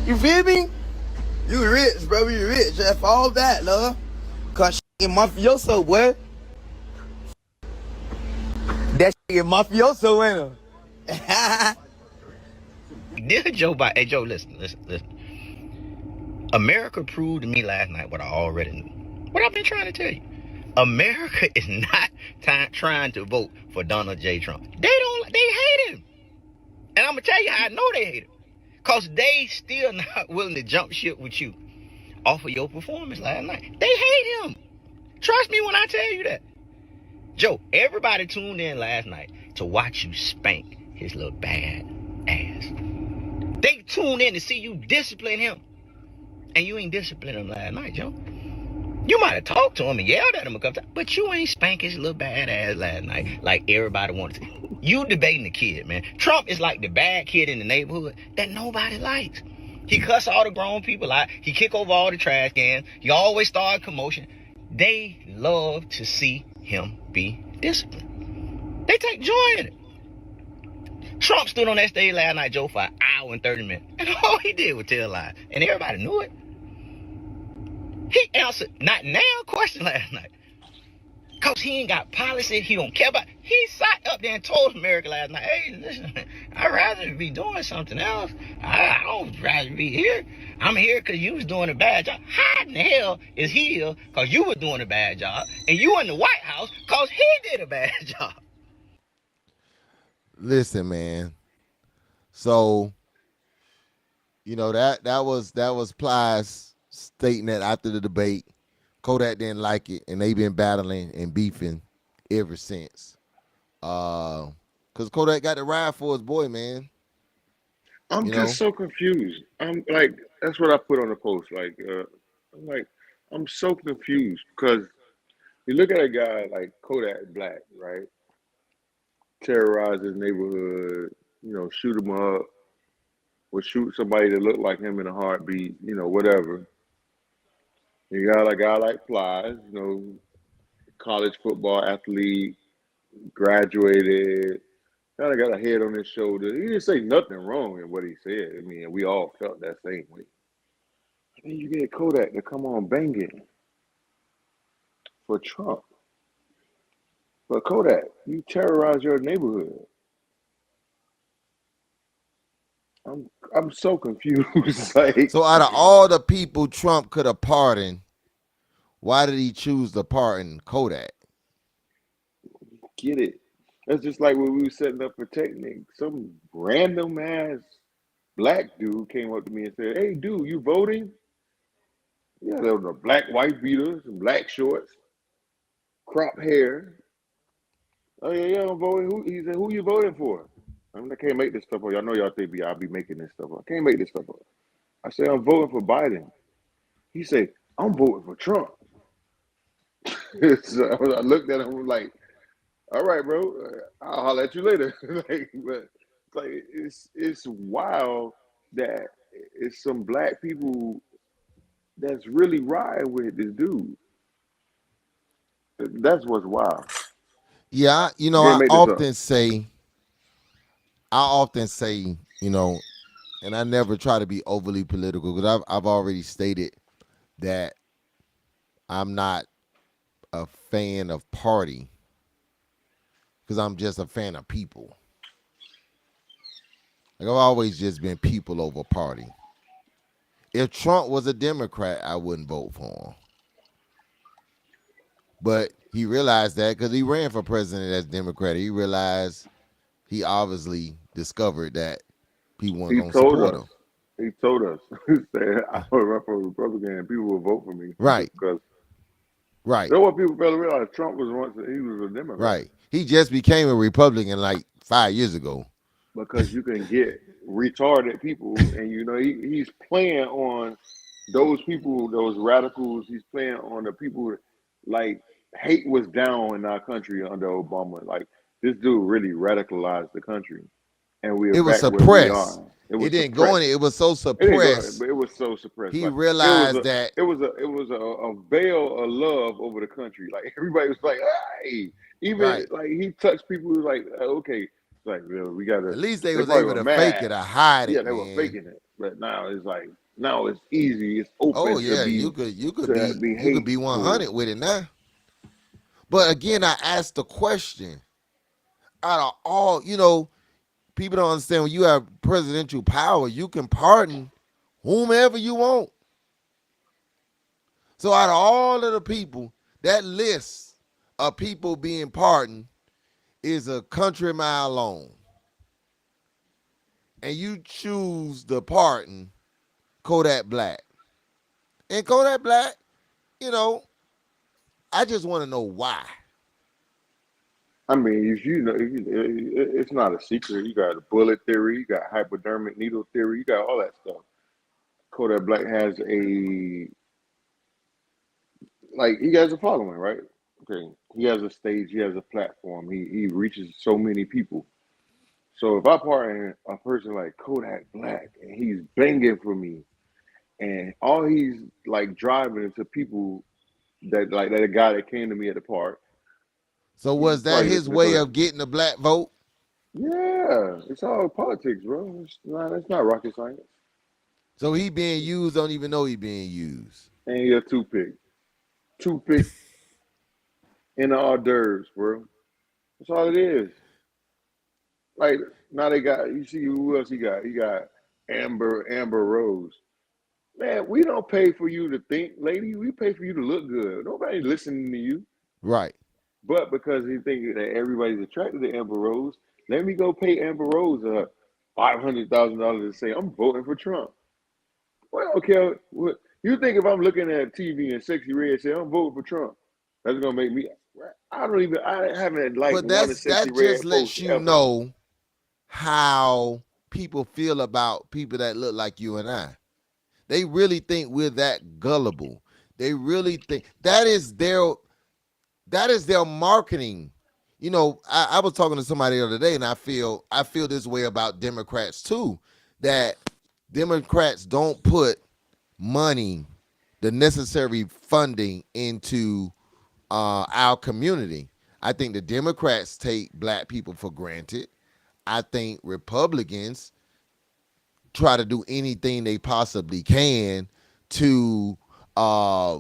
Speaker 1: you feel me? You rich, bro. You rich. That's all that, love. Cause get mafioso, boy. That get mafioso in her.
Speaker 4: Dear Joe Biden, hey Joe, listen. America proved to me last night what I already knew. What I've been trying to tell you. America is not trying to vote for Donald J. Trump. They hate him. And I'm going to tell you how I know they hate him. Because they still not willing to jump ship with you off of your performance last night. They hate him. Trust me when I tell you that. Joe, everybody tuned in last night to watch you spank his little bad ass. They tuned in to see you discipline him. And you ain't disciplining him last night, Joe. You might have talked to him and yelled at him a couple times, but you ain't spank his little bad ass last night like everybody wanted to. You debating the kid, man. Trump is like the bad kid in the neighborhood that nobody likes. He cuss all the grown people out. He kick over all the trash cans. He always start commotion. They love to see him be disciplined. They take joy in it. Trump stood on that stage last night, Joe, for an hour and 30 minutes. And all he did was tell lies. And everybody knew it. He answered not now question last night. Because he ain't got policy. He don't care about. He sat up there and told America last night, hey, listen, I'd rather be doing something else. I don't rather be here. I'm here because you was doing a bad job. How in the hell is he here because you were doing a bad job and you in the White House because he did a bad job?
Speaker 2: Listen, man. So, that was Plies stating that after the debate, Kodak didn't like it, and they've been battling and beefing ever since. Cause Kodak got to ride for his boy, man.
Speaker 3: I'm just so confused. I'm like, that's what I put on the post. Like, I'm so confused because you look at a guy like Kodak Black, right? Terrorize his neighborhood, shoot him up, would shoot somebody that looked like him in a heartbeat, whatever. You got a guy like Plies, college football athlete, graduated, kind of got a head on his shoulder. He didn't say nothing wrong in what he said. I mean, we all felt that same way. And then you get Kodak to come on banging for Trump. But Kodak, you terrorize your neighborhood. I'm so confused. Like,
Speaker 2: so out of all the people Trump could have pardoned, why did he choose to pardon Kodak?
Speaker 3: Get it? That's just like when we were setting up for Technic. Some random ass black dude came up to me and said, "Hey, dude, you voting?" Yeah, there was a black white beater, some black shorts, crop hair. Oh yeah, I'm voting. He said, "Who you voting for?" I can't make this stuff up. Y'all know y'all think I'll be making this stuff up. I can't make this stuff up. I said, "I'm voting for Biden." He said, "I'm voting for Trump." So I looked at him like, "All right, bro. I'll holler at you later." But it's wild that it's some black people that's really riding with this dude. That's what's wild.
Speaker 2: Yeah,
Speaker 3: Can't make this up.
Speaker 2: I often say, and I never try to be overly political because I've already stated that I'm not a fan of party because I'm just a fan of people. Like I've always just been people over party. If Trump was a Democrat, I wouldn't vote for him. But he realized that because he ran for president as Democrat. He realized he obviously discovered that people weren't
Speaker 3: He
Speaker 2: going to
Speaker 3: told
Speaker 2: support
Speaker 3: us.
Speaker 2: him.
Speaker 3: He told us. He said, "I would run for a Republican and people will vote for me."
Speaker 2: Right.
Speaker 3: Because
Speaker 2: Right.
Speaker 3: that's what people fail to realize. Trump was once he was a Democrat.
Speaker 2: Right. He just became a Republican like 5 years ago.
Speaker 3: Because you can get retarded people, and he's playing on those people, those radicals. He's playing on the people like hate was down in our country under Obama. Like this dude really radicalized the country, and we are
Speaker 2: It was
Speaker 3: back where we are.
Speaker 2: suppressed. It didn't go in it. It was so
Speaker 3: It didn't go,
Speaker 2: suppressed.
Speaker 3: but it was so suppressed.
Speaker 2: He
Speaker 3: Like
Speaker 2: realized that.
Speaker 3: it was a veil of love over the country. Like everybody was like, "Hey," even like he touched people who was like, "Okay." It's like, we gotta.
Speaker 2: At least they
Speaker 3: They
Speaker 2: was
Speaker 3: probably
Speaker 2: able
Speaker 3: were
Speaker 2: to fake
Speaker 3: mad.
Speaker 2: it or hide
Speaker 3: Yeah,
Speaker 2: it,
Speaker 3: they were
Speaker 2: man.
Speaker 3: faking it. But now it's easy. It's open
Speaker 2: Oh
Speaker 3: to
Speaker 2: yeah,
Speaker 3: be
Speaker 2: you could be
Speaker 3: hateful.
Speaker 2: 100 with it now. But again, I asked the question: out of all, people don't understand when you have presidential power, you can pardon whomever you want. So out of all of the people, that list of people being pardoned is a country mile long. And you choose to pardon Kodak Black. And Kodak Black, I just want to know why.
Speaker 3: I mean, it's not a secret. You got a bullet theory. You got hypodermic needle theory. You got all that stuff. Kodak Black has he has a following, right? Okay, he has a stage. He has a platform. He reaches so many people. So if I partner a person like Kodak Black and he's banging for me, and all he's like driving into people that like that a guy that came to me at the park,
Speaker 2: So
Speaker 3: he's
Speaker 2: was that
Speaker 3: probably
Speaker 2: his
Speaker 3: listening to
Speaker 2: way
Speaker 3: Kodak.
Speaker 2: of getting the black vote?
Speaker 3: Yeah, it's all politics, bro. It's not rocket science.
Speaker 2: So he being used, don't even know he being used.
Speaker 3: And your toothpick in the hors d'oeuvres, bro. That's all it is. Like now they got you see who else he got? He got Amber Rose. Man, we don't pay for you to think, lady. We pay for you to look good. Nobody listening to you.
Speaker 2: Right.
Speaker 3: But because he thinks that everybody's attracted to Amber Rose, let me go pay Amber Rose $500,000 to say I'm voting for Trump. Well, okay, what you think if I'm looking at TV and Sexy Red say I'm voting for Trump, that's gonna make me? I haven't liked
Speaker 2: But
Speaker 3: one of Sexy
Speaker 2: that just
Speaker 3: Red
Speaker 2: lets
Speaker 3: posts
Speaker 2: you
Speaker 3: ever.
Speaker 2: know how people feel about people that look like you and I. They really think we're that gullible. They really think that is their marketing. I was talking to somebody the other day, and I feel this way about Democrats too. That Democrats don't put money, the necessary funding into our community. I think the Democrats take black people for granted. I think Republicans try to do anything they possibly can to uh,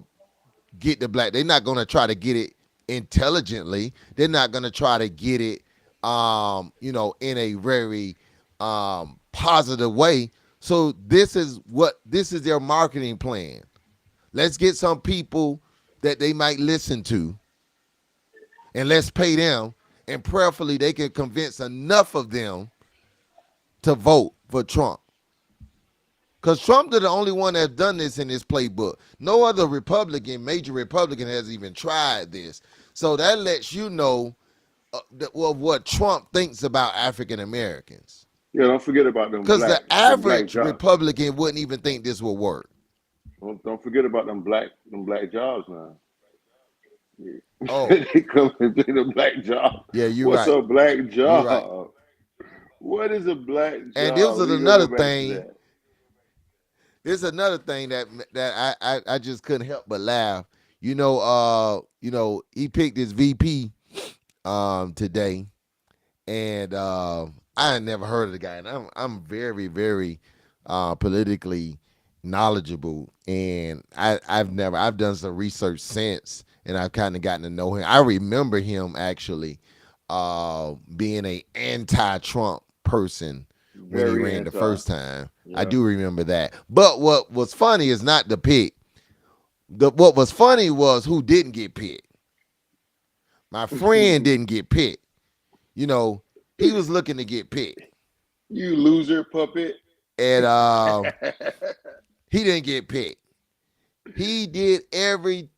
Speaker 2: get the black. They're not going to try to get it intelligently. They're not going to try to get it, in a very positive way. So this is their marketing plan. Let's get some people that they might listen to, and let's pay them, and prayerfully they can convince enough of them to vote for Trump. Because Trump is the only one that's done this in his playbook. No other major Republican, has even tried this. So that lets you know what Trump thinks about African Americans.
Speaker 3: Yeah, don't forget about
Speaker 2: Because the
Speaker 3: them black
Speaker 2: average
Speaker 3: jobs.
Speaker 2: Republican wouldn't even think this will work.
Speaker 3: Don't forget about them black jobs now. Yeah.
Speaker 2: Oh,
Speaker 3: They come and take the black job.
Speaker 2: yeah, you're
Speaker 3: What's
Speaker 2: right.
Speaker 3: a black
Speaker 2: You're right.
Speaker 3: job? What is a black
Speaker 2: And this
Speaker 3: job?
Speaker 2: is
Speaker 3: We gonna
Speaker 2: another
Speaker 3: go back to
Speaker 2: thing.
Speaker 3: that.
Speaker 2: This is another thing that I just couldn't help but laugh. He picked his VP today, and I had never heard of the guy, and I'm very very politically knowledgeable, and I've done some research since, and I've kind of gotten to know him. I remember him actually being a anti-Trump person when he
Speaker 3: Very
Speaker 2: ran the
Speaker 3: anti.
Speaker 2: first time. I
Speaker 3: Yeah.
Speaker 2: do remember that. But what was funny is not the pick. What was funny was who didn't get picked. My friend didn't get picked. You know, he was looking to get picked,
Speaker 3: You loser puppet.
Speaker 2: and he didn't get picked. He did every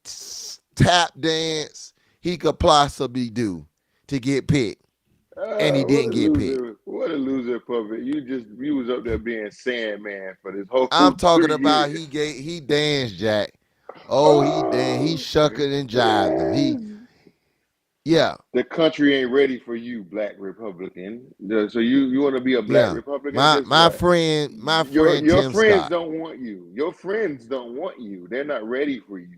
Speaker 2: tap dance he could possibly do to get picked, and he
Speaker 3: What
Speaker 2: didn't
Speaker 3: a
Speaker 2: get picked.
Speaker 3: loser! What a loser puppet! You was up there being Sandman for this whole
Speaker 2: I'm talking
Speaker 3: 3 years.
Speaker 2: about he danced, Jack. Oh, he danced. He
Speaker 3: Oh,
Speaker 2: shucked and jived them.
Speaker 3: man.
Speaker 2: Yeah,
Speaker 3: The country ain't ready for you, black Republican. So you want to be a black
Speaker 2: yeah.
Speaker 3: Republican?
Speaker 2: My
Speaker 3: Guess
Speaker 2: my
Speaker 3: what?
Speaker 2: friend, my
Speaker 3: Your
Speaker 2: friend
Speaker 3: your
Speaker 2: Tim
Speaker 3: friends
Speaker 2: Scott.
Speaker 3: don't want you. Your friends don't want you. They're not ready for you.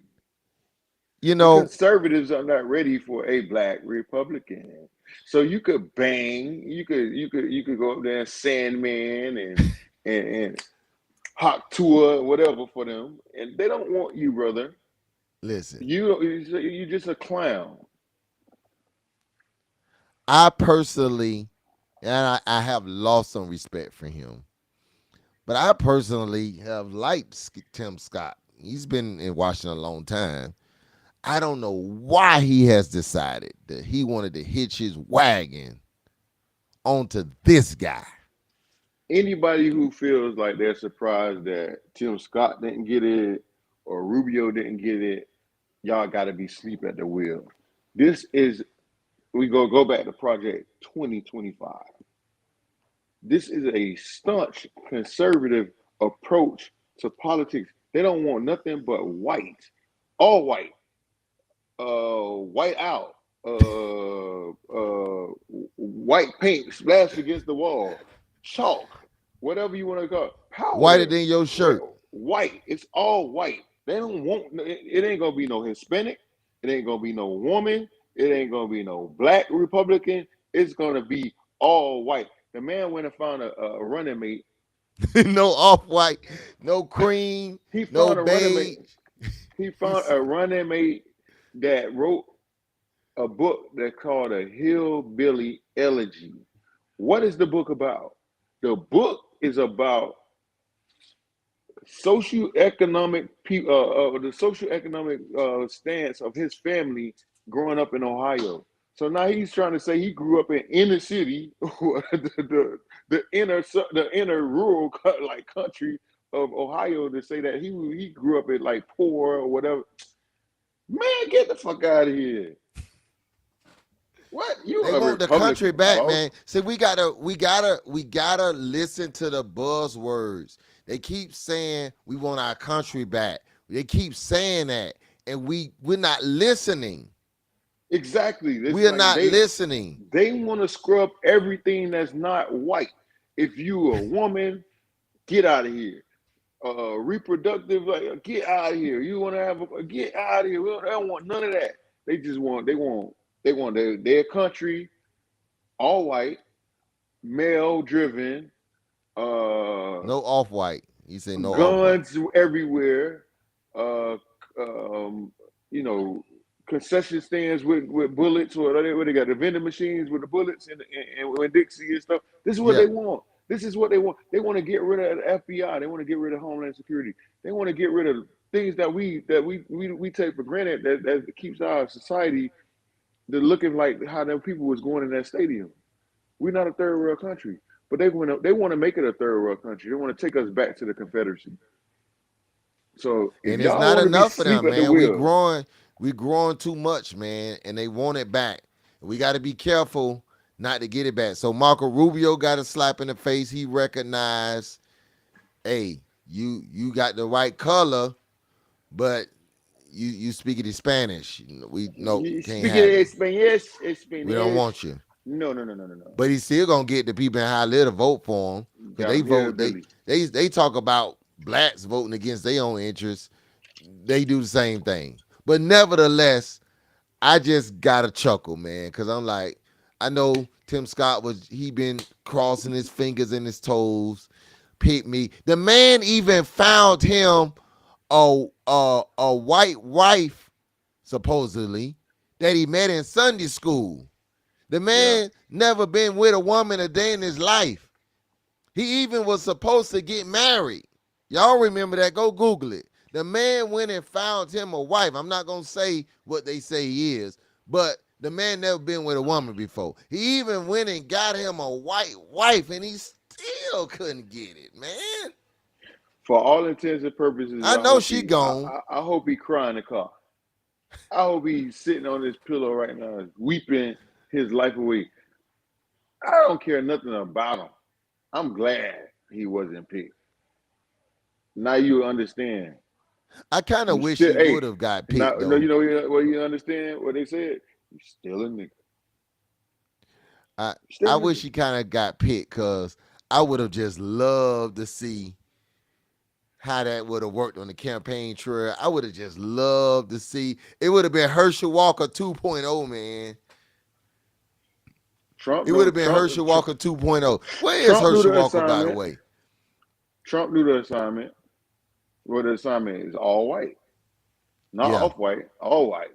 Speaker 2: You
Speaker 3: The
Speaker 2: know,
Speaker 3: conservatives are not ready for a black Republican. So you could bang, you could go up there and Sandman and hot tour, whatever for them, and they don't want you, brother.
Speaker 2: listen.
Speaker 3: You just a clown.
Speaker 2: I personally, and I have lost some respect for him, but I personally have liked Tim Scott. He's been in Washington a long time. I don't know why he has decided that he wanted to hitch his wagon onto this guy.
Speaker 3: Anybody who feels like they're surprised that Tim Scott didn't get it or Rubio didn't get it, y'all got to be asleep at the wheel. This is we go back to Project 2025. This is a staunch conservative approach to politics. They don't want nothing but white, all white, white out. white paint splashed against the wall, chalk, whatever you want to call it,
Speaker 2: Whiter
Speaker 3: powder,
Speaker 2: than your shirt.
Speaker 3: white. It's all white. They don't want. It ain't gonna be no Hispanic. It ain't gonna be no woman. It ain't gonna be no black Republican. It's gonna be all white. The man went and found a running mate.
Speaker 2: No off-white, no cream,
Speaker 3: He
Speaker 2: no
Speaker 3: found a running mate.
Speaker 2: beige.
Speaker 3: He
Speaker 2: He
Speaker 3: found a running mate that wrote a book that's called A Hillbilly Elegy. What is the book about? The book is about socioeconomic the socioeconomic stance of his family growing up in Ohio. So now he's trying to say he grew up in inner city, the inner rural like country of Ohio, to say that he grew up in like poor or whatever. Man, get the fuck out of here! What, you
Speaker 2: They
Speaker 3: a
Speaker 2: want the country
Speaker 3: Republican,
Speaker 2: back,
Speaker 3: boss?
Speaker 2: man. See, we gotta listen to the buzzwords. They keep saying we want our country back. They keep saying that, and we're not listening.
Speaker 3: Exactly. It's
Speaker 2: We are
Speaker 3: like
Speaker 2: not listening.
Speaker 3: they want to scrub everything that's not white. If you a woman, get out of here. Reproductive, like, get out of here. You want to have get out of here. They don't want none of that. They just want their country all white, male driven, uh,
Speaker 2: No off-white. You say no off-white.
Speaker 3: guns everywhere. Uh, um, you know, concession stands with bullets, or where they got the vending machines with the bullets and Dixie and stuff. This is what
Speaker 2: Yeah,
Speaker 3: they want. This is what they want. They want to get rid of the FBI. They want to get rid of Homeland Security. They want to get rid of things that we take for granted, that keeps our society looking like how them people was going in that stadium. We're not a third world country, but they want to make it a third world country. They want to take us back to the Confederacy. So if
Speaker 2: and it's
Speaker 3: y'all
Speaker 2: not
Speaker 3: want to be
Speaker 2: enough for
Speaker 3: sleep
Speaker 2: them,
Speaker 3: at the
Speaker 2: man. We
Speaker 3: wheel,
Speaker 2: growing, we growing too much, man, and they want it back. We got to be careful not to get it back. So Marco Rubio got a slap in the face. He recognized, hey, you got the right color, but you speaking in Spanish. We no can't
Speaker 3: speaking
Speaker 2: have
Speaker 3: of
Speaker 2: you. We don't
Speaker 3: Spanish,
Speaker 2: want you.
Speaker 3: no, no, no, no, no, no.
Speaker 2: But he's still gonna get the people in Hialeah to vote for him because
Speaker 3: Got
Speaker 2: they
Speaker 3: him
Speaker 2: vote.
Speaker 3: hillbilly.
Speaker 2: They talk about blacks voting against their own interests. They do the same thing. But nevertheless, I just got a chuckle, man, because I'm like, I know Tim Scott he been crossing his fingers and his toes, pick me. The man even found him a white wife, supposedly, that he met in Sunday school. The
Speaker 3: Yeah.
Speaker 2: man never been with a woman a day in his life. He even was supposed to get married. Y'all remember that? Go Google it. The man went and found him a wife. I'm not going to say what they say he is, but the man never been with a woman before. He even went and got him a white wife, and he still couldn't get it, man.
Speaker 3: For all intents and purposes,
Speaker 2: I know she gone.
Speaker 3: I hope he crying in the car. I hope he's sitting on his pillow right now, weeping his life away. I don't care nothing about him. I'm glad he wasn't picked. Now you understand.
Speaker 2: I kind of
Speaker 3: You
Speaker 2: wish
Speaker 3: still,
Speaker 2: he
Speaker 3: hey,
Speaker 2: would have got
Speaker 3: now,
Speaker 2: picked,
Speaker 3: no,
Speaker 2: though.
Speaker 3: what you understand what they said? You still a nigga.
Speaker 2: I,
Speaker 3: Still
Speaker 2: I
Speaker 3: a
Speaker 2: wish
Speaker 3: nigga.
Speaker 2: he kind of got picked because I would have just loved to see how that would have worked on the campaign trail. I would have just loved to see. It would have been Herschel Walker 2.0, man.
Speaker 3: Trump
Speaker 2: It would have
Speaker 3: don't
Speaker 2: been
Speaker 3: Trump
Speaker 2: Herschel Walker 2.0. Where is
Speaker 3: Trump knew
Speaker 2: Herschel
Speaker 3: the
Speaker 2: Walker, by the
Speaker 3: assignment.
Speaker 2: way?
Speaker 3: Trump knew the assignment. Well, the assignment is all white, not
Speaker 2: Yeah.
Speaker 3: off white, all white.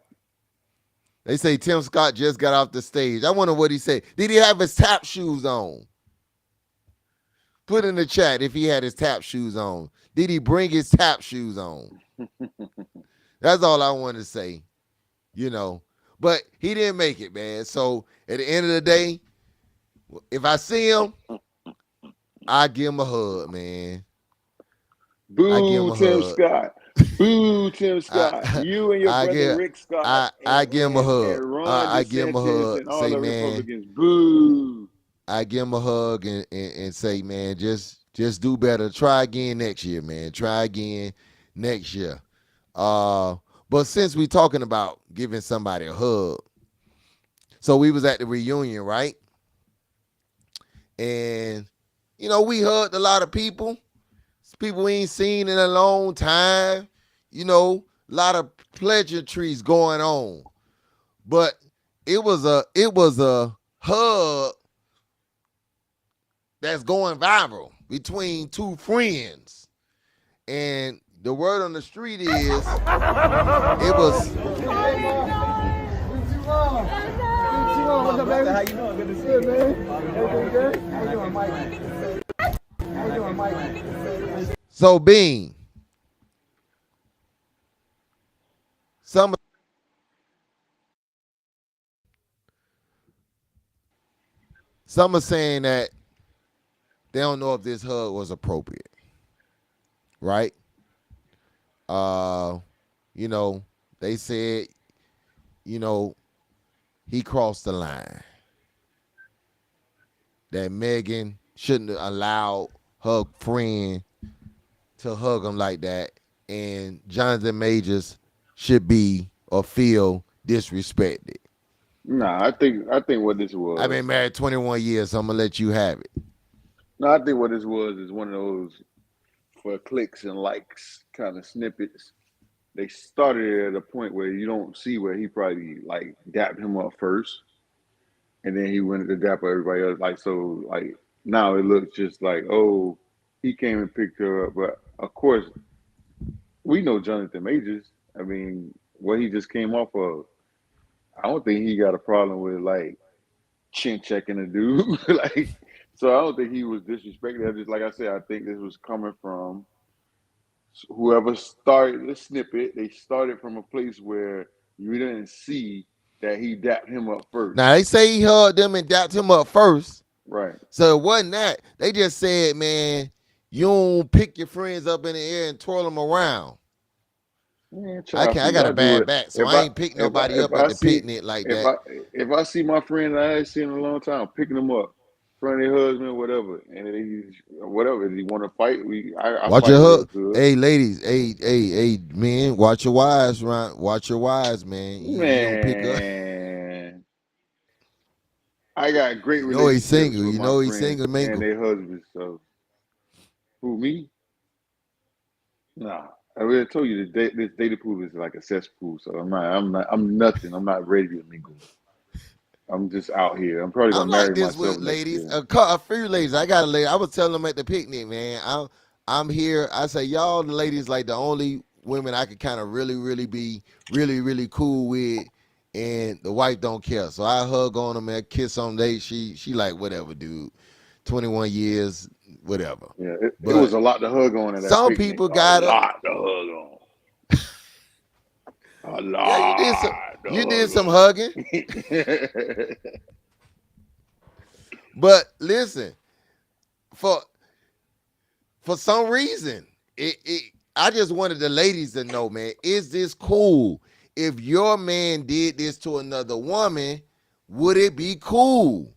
Speaker 2: They say Tim Scott just got off the stage. I wonder what he said. Did he have his tap shoes on? Put in the chat if he had his tap shoes on. Did he bring his tap shoes on? That's all I want to say, you know. But he didn't make it, man. So at the end of the day, if I see him, I give him a hug, man. I give him
Speaker 3: Boo,
Speaker 2: a
Speaker 3: Tim
Speaker 2: hug.
Speaker 3: Scott. Boo, Tim Scott.
Speaker 2: I
Speaker 3: You and your
Speaker 2: I
Speaker 3: brother
Speaker 2: give
Speaker 3: Rick Scott
Speaker 2: I give him a hug.
Speaker 3: and Ron
Speaker 2: I give him a
Speaker 3: DeSantis
Speaker 2: hug.
Speaker 3: and all
Speaker 2: Say,
Speaker 3: the
Speaker 2: man,
Speaker 3: Republicans. Boo.
Speaker 2: I give him a hug and say, man, just do better. Try again next year, man. Try again next year. But since we talking about giving somebody a hug, So we was at the reunion, right? And we hugged a lot of people. People we ain't seen in a long time. A lot of pleasantries going on. But it was a hug that's going viral between two friends. And the word on the street is it was.
Speaker 1: What's up, baby? How you doing? Good to see you, man. Everything good? How you doing, Mike? How you doing, Mike?
Speaker 2: So, Bean, some are saying that they don't know if this hug was appropriate, right? Uh, you know, they said, you know, he crossed the line. That Megan shouldn't have allowed her friend to hug him like that, and Jonathan Majors should be or feel disrespected.
Speaker 3: Nah, I think what this
Speaker 2: I've
Speaker 3: was.
Speaker 2: been married 21 years, so I'm gonna let you have it.
Speaker 3: No, I think what this was is one of those for clicks and likes kind of snippets. They started at a point where you don't see where he probably like dapped him up first, and then he went to dap everybody else. Like so, like now it looks just like oh, he came and picked her up. But of course, we know Jonathan Majors. I mean, what he just came off of. I don't think he got a problem with like chin checking a dude. Like, so I don't think he was disrespected. I just like I said, I think this was coming from whoever started the snippet. They started from a place where you didn't see that he dapped him up first.
Speaker 2: Now they say he hugged them and dapped him up first,
Speaker 3: Right.
Speaker 2: so it wasn't that. They just said, man, you don't pick your friends up in the air and twirl them around.
Speaker 3: Man,
Speaker 2: I
Speaker 3: child,
Speaker 2: can't. I
Speaker 3: please,
Speaker 2: got a
Speaker 3: I do
Speaker 2: bad
Speaker 3: it.
Speaker 2: back, so
Speaker 3: If
Speaker 2: I
Speaker 3: I
Speaker 2: ain't pick
Speaker 3: if I
Speaker 2: nobody
Speaker 3: if
Speaker 2: up at
Speaker 3: I
Speaker 2: the
Speaker 3: see
Speaker 2: picnic like
Speaker 3: if
Speaker 2: that.
Speaker 3: I see my friend I ain't seen in a long time, I'm picking them up, in front of their husband, whatever, and whatever. If he want to fight, I
Speaker 2: Watch
Speaker 3: fight
Speaker 2: your
Speaker 3: real
Speaker 2: hug.
Speaker 3: good.
Speaker 2: Hey, ladies. Hey, men. Watch your wives, right? Watch your wives, man. You don't pick up.
Speaker 3: Man, I got great
Speaker 2: You know he's
Speaker 3: relationships
Speaker 2: single.
Speaker 3: with
Speaker 2: You
Speaker 3: my
Speaker 2: know he's
Speaker 3: friends
Speaker 2: single,
Speaker 3: and
Speaker 2: mingle.
Speaker 3: their husbands. So, who me? Nah, I already told you this data pool is like a cesspool. So I'm nothing. I'm not ready to mingle. I'm just out here. I'm probably
Speaker 2: I'm
Speaker 3: gonna
Speaker 2: like
Speaker 3: marry
Speaker 2: this
Speaker 3: myself
Speaker 2: with
Speaker 3: next
Speaker 2: ladies.
Speaker 3: year.
Speaker 2: A few ladies. I got a lady. I was telling them at the picnic, man. I'm here. I say y'all, the ladies, like the only women I could kind of really be really cool with, and the wife don't care. So I hug on them and kiss on them. She like whatever, dude. 21 years, whatever.
Speaker 3: Yeah, it was
Speaker 2: But
Speaker 3: a lot to hug on at that
Speaker 2: some
Speaker 3: picnic.
Speaker 2: people
Speaker 3: A
Speaker 2: gotta.
Speaker 3: lot to hug on. A
Speaker 2: Yeah, you did some.
Speaker 3: lot to
Speaker 2: You did some
Speaker 3: hug
Speaker 2: hugging.
Speaker 3: on.
Speaker 2: But listen, for some reason, I just wanted the ladies to know, man, is this cool? If your man did this to another woman, would it be cool?